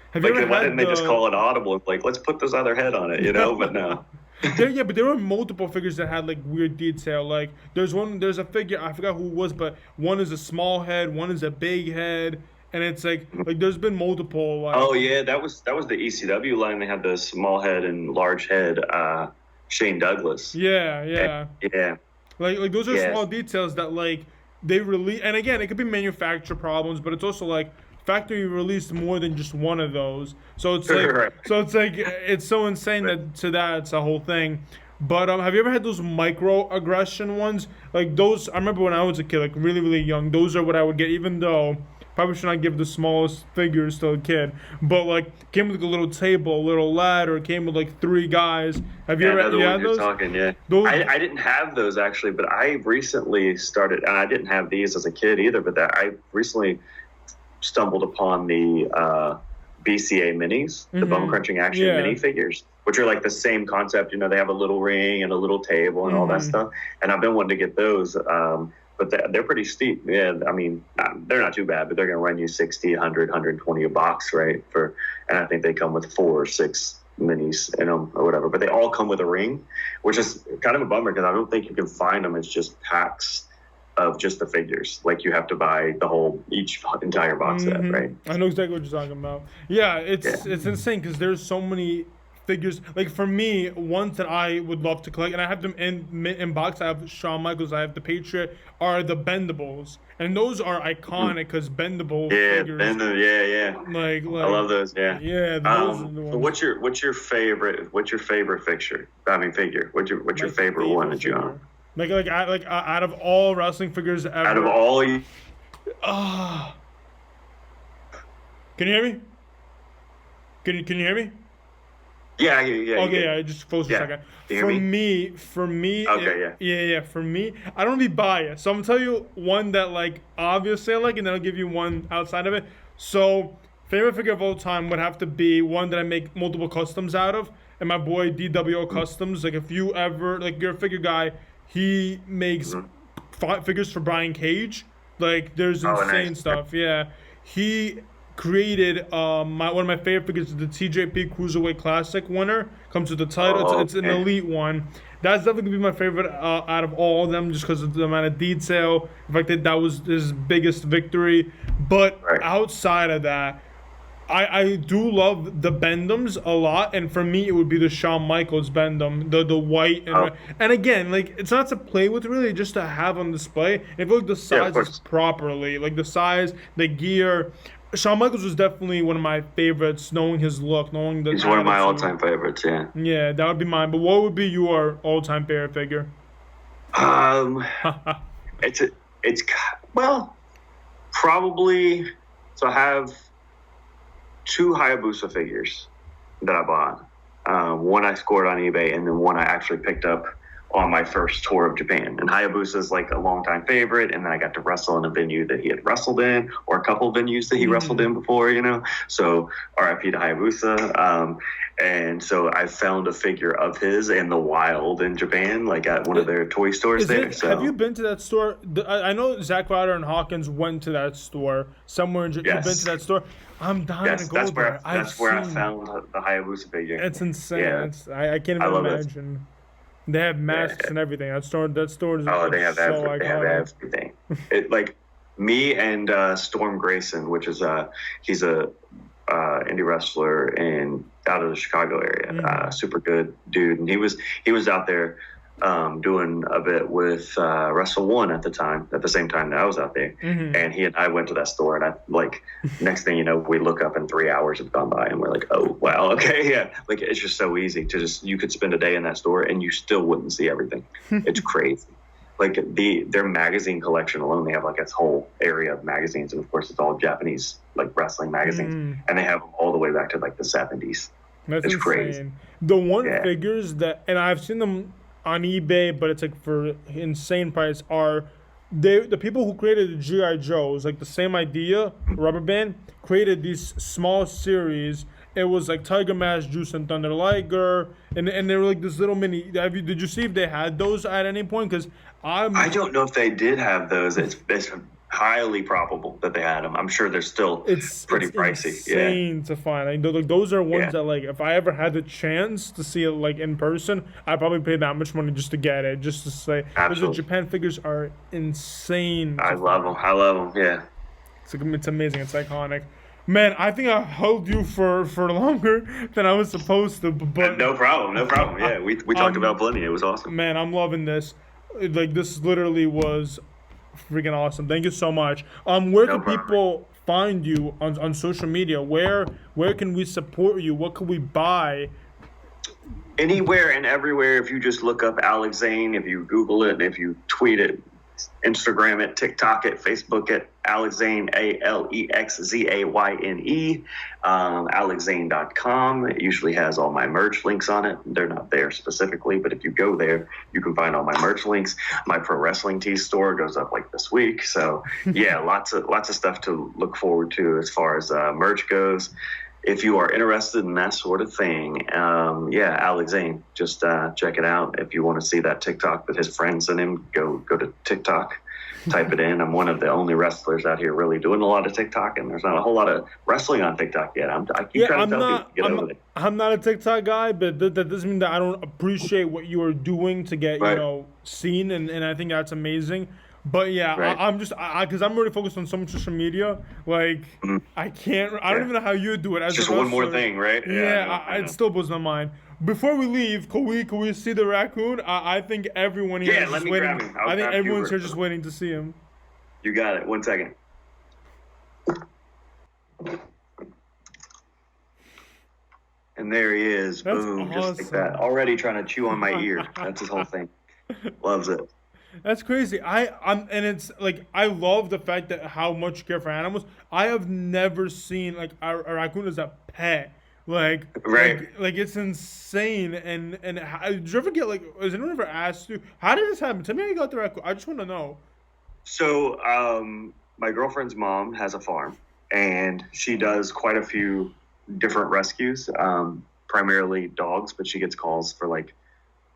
Have Like, you ever why had didn't they just the- call it Audible and like, let's put this other head on it, But no. But there were multiple figures that had like weird detail. Like there's a figure, I forgot who it was, but one is a small head, one is a big head, and it's like there's been multiple. Like, Oh yeah, that was the ECW line. They had the small head and large head. Shane Douglas. yeah. Yeah. Like those are Yes. small details that like they release. And again, it could be manufacturer problems, but it's also like factory released more than just one of those. So it's like Right. it's so insane that to that it's a whole thing. But have you ever had those microaggression ones? Like those, I remember when I was a kid, like really, really young. Those are what I would get, even though probably should not give the smallest figures to a kid. But like came with like a little table, a little ladder. Came with like 3 guys. Have you Yeah, I know ever the you one had you're those? talking, yeah. Those- I didn't have those actually, but I recently started, and I didn't have these as a kid either, but I recently stumbled upon the BCA minis, the bone crunching action Yeah. minifigures, which are like the same concept. They have a little ring and a little table and all that stuff. And I've been wanting to get those, but they're pretty steep. Yeah, I mean, they're not too bad, but they're going to run you 60, 100, 120 a box, right? And I think they come with 4 or 6 minis in them or whatever, but they all come with a ring, which is kind of a bummer because I don't think you can find them. It's just packs of just the figures. Like you have to buy each entire box set, right? I know exactly what you're talking about. Yeah, it's insane because there's so many figures. Like for me, ones that I would love to collect, and I have them in box. I have Shawn Michaels, I have the Patriot, are the Bendables, and those are iconic because bendable figures. Yeah. Like I love those. Yeah. Yeah. Those are the ones. So what's your favorite figure? I mean, figure. What's your favorite one that you own? Like out of all wrestling figures ever. Out of all Can you hear me? Can you hear me? Yeah. Okay, yeah. Just close for a second. For me. Okay, yeah. For me, I don't want to be biased, so I'm gonna tell you one that like obviously I like, and then I'll give you one outside of it. So, favorite figure of all time would have to be one that I make multiple customs out of, and my boy DWO Customs. Like if you ever you're a figure guy, he makes figures for Brian Cage. Like there's insane stuff. Yeah, he created one of my favorite figures, the TJP Cruiserweight Classic winner. Comes with the title. It's an elite one. That's definitely gonna be my favorite out of all of them, just because of the amount of detail. In fact, that was his biggest victory. But outside of that, I do love the Bendums a lot, and for me, it would be the Shawn Michaels Bendum, the white. And again, like it's not to play with really, just to have on display. If you look the sizes properly, like the size, the gear. Shawn Michaels was definitely one of my favorites, knowing his look, knowing the. He's one of my all-time favorites. Yeah. Yeah, that would be mine. But what would be your all-time favorite figure? Well, probably. So I have 2 Hayabusa figures that I bought. One I scored on eBay, and then one I actually picked up on my first tour of Japan. And Hayabusa is like a longtime favorite, and then I got to wrestle in a venue that he had wrestled in, or a couple of venues that he wrestled in before, So RIP to Hayabusa. And so I found a figure of his in the wild in Japan, like at one of their toy stores there. Have you been to that store? I know Zack Ryder and Hawkins went to that store somewhere in Japan. You've been to that store? I'm dying to go there. That's where I found the Hayabusa figure. It's insane. Yeah. I can't even imagine. They have masks and everything. That store is they have iconic. They have everything. Like me and Storm Grayson, which is he's a indie wrestler out of the Chicago area. Super good dude, and he was out there doing a bit with Wrestle One at the same time that I was out there. And he and I went to that store, and next thing you know, we look up and 3 hours have gone by, and we're like, oh wow, okay, yeah. Like it's just so easy to you could spend a day in that store and you still wouldn't see everything. It's crazy. Like their magazine collection alone, they have like this whole area of magazines, and of course it's all Japanese like wrestling magazines, and they have them all the way back to like the 70s. It's insane. Crazy. The figures that, and I've seen them on eBay, but it's like for insane price, are the people who created the G.I. Joes, like the same idea, rubber band, created these small series. It was like Tiger Mask, Juice and Thunder Liger, and they were like this little mini. Did you see if they had those at any point? Because I don't know if they did have those. It's highly probable that they had them. I'm sure they're still pretty pricey. Insane to find. Like those are ones that like if I ever had the chance to see it like in person, I'd probably pay that much money just to get it, just to say. Because the Japan figures are insane. I love them. Yeah. It's amazing. It's iconic. Man, I think I held you for longer than I was supposed to. But no problem. Yeah, we talked about plenty. It was awesome. Man, I'm loving this. Like this literally was freaking awesome. Thank you so much. Where can people find you on social media? Where can we support you? What can we buy? Anywhere and everywhere. If you just look up Alex Zayne, if you Google it, if you tweet it, Instagram it, TikTok it, Facebook it, Alex Zayne, ALEXZAYNE, AlexZayne.com. It usually has all my merch links on it. They're not there specifically, but if you go there, you can find all my merch links. My pro wrestling tees store goes up like this week. So yeah, lots of stuff to look forward to as far as merch goes. If you are interested in that sort of thing, Alex Zayne, just check it out. If you want to see that TikTok that his friend sent him, go to TikTok, type it in. I'm one of the only wrestlers out here really doing a lot of TikTok, and there's not a whole lot of wrestling on TikTok yet. I keep trying to tell people to get over it. I'm not a TikTok guy, but that doesn't mean that I don't appreciate what you are doing to get seen, and I think that's amazing. But yeah, Right. I'm just because I'm already focused on so much social media. Like I can't. I don't Yeah. even know how you do it as Just a one more wrestler. thing, right? Yeah, No, I it know. still blows my mind. Before we leave, can we see the raccoon? I think everyone here Yeah, is let just me grab waiting. him. I'll I think grab you. everyone's here just waiting to see him. You got it. 1 second. And there he is. That's Boom, just like awesome. that. Already trying to chew on my ear. That's his whole thing. Loves it. That's crazy. And it's like I love the fact that how much you care for animals. I have never seen like a raccoon as a pet. Like Right. like it's insane. And did you ever get like? Has anyone ever asked you how did this happen? Tell me how you got the raccoon. I just want to know. So, my girlfriend's mom has a farm, and she does quite a few different rescues, primarily dogs, but she gets calls for like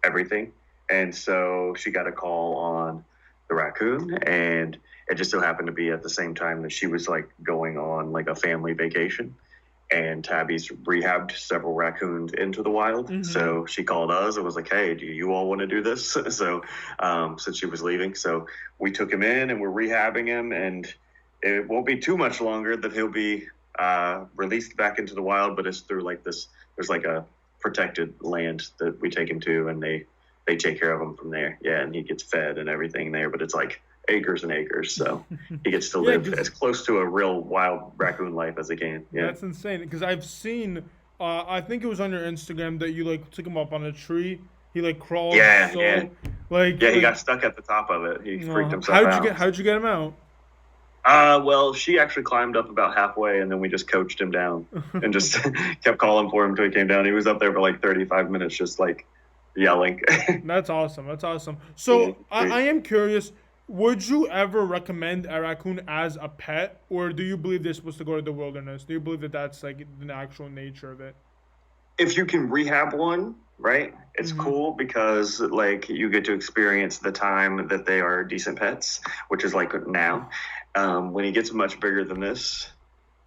everything. And so she got a call on the raccoon, and it just so happened to be at the same time that she was like going on like a family vacation. And Tabby's rehabbed several raccoons into the wild. So she called us and was like, "Hey, do you all want to do this?" So, since she was leaving, so we took him in and we're rehabbing him, and it won't be too much longer that he'll be released back into the wild. But it's through like this. There's like a protected land that we take him to, and they take care of him from there. Yeah, and he gets fed and everything there. But it's like acres and acres, so he gets to live as close to a real wild raccoon life as he can. Yeah, That's insane. Because I've seen, I think it was on your Instagram that you like took him up on a tree. He like crawled. Yeah, so, yeah. Like Yeah, he got stuck at the top of it. He freaked himself out. How'd you get him out? Well, she actually climbed up about halfway, and then we just coached him down and just kept calling for him until he came down. He was up there for like 35 minutes, just like yelling. That's awesome. That's awesome. So Yeah, I am curious. Would you ever recommend a raccoon as a pet, or do you believe they're supposed to go to the wilderness? Do you believe that that's like the actual nature of it? If you can rehab one, right, it's cool because like you get to experience the time that they are decent pets, which is like now. When he gets much bigger than this,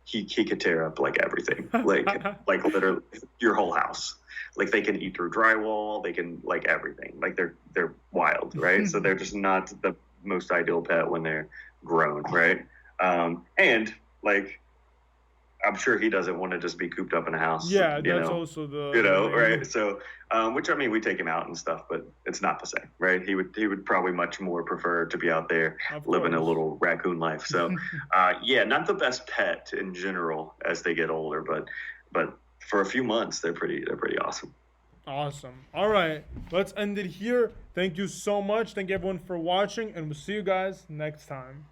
he could tear up like everything, like literally your whole house. Like they can eat through drywall, they can like everything. Like they're wild, right? So they're just not the most ideal pet when they're grown, right? And like I'm sure he doesn't want to just be cooped up in a house. Yeah, that's also the right? So, which I mean, we take him out and stuff, but it's not the same, right? He would probably much more prefer to be out there living a little raccoon life. So, yeah, not the best pet in general as they get older, but for a few months they're pretty awesome. Awesome. All right, let's end it here. Thank you so much. Thank everyone for watching, and we'll see you guys next time.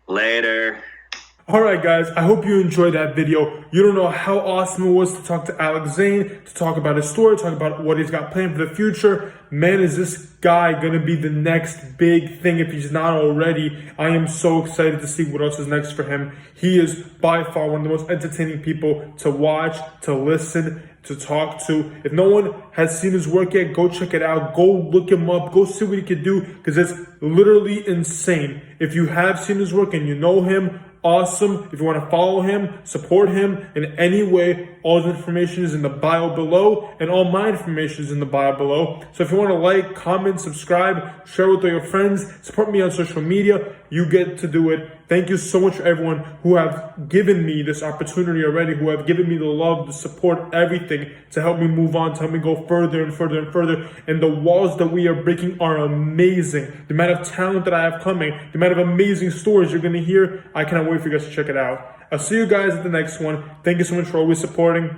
Later. Alright guys, I hope you enjoyed that video. You don't know how awesome it was to talk to Alex Zayne, to talk about his story, talk about what he's got planned for the future. Man, is this guy gonna be the next big thing if he's not already. I am so excited to see what else is next for him. He is by far one of the most entertaining people to watch, to listen, to talk to. If no one has seen his work yet, go check it out. Go look him up. Go see what he can do, because it's literally insane. If you have seen his work and you know him, awesome. If you want to follow him, support him in any way, all the information is in the bio below, and all my information is in the bio below. So if you want to like, comment, subscribe, share with all your friends, support me on social media, you get to do it. Thank you so much for everyone who have given me this opportunity already, who have given me the love, the support, everything to help me move on, to help me go further and further and further. And the walls that we are breaking are amazing. The amount of talent that I have coming, the amount of amazing stories you're going to hear, I cannot wait for you guys to check it out. I'll see you guys at the next one. Thank you so much for always supporting.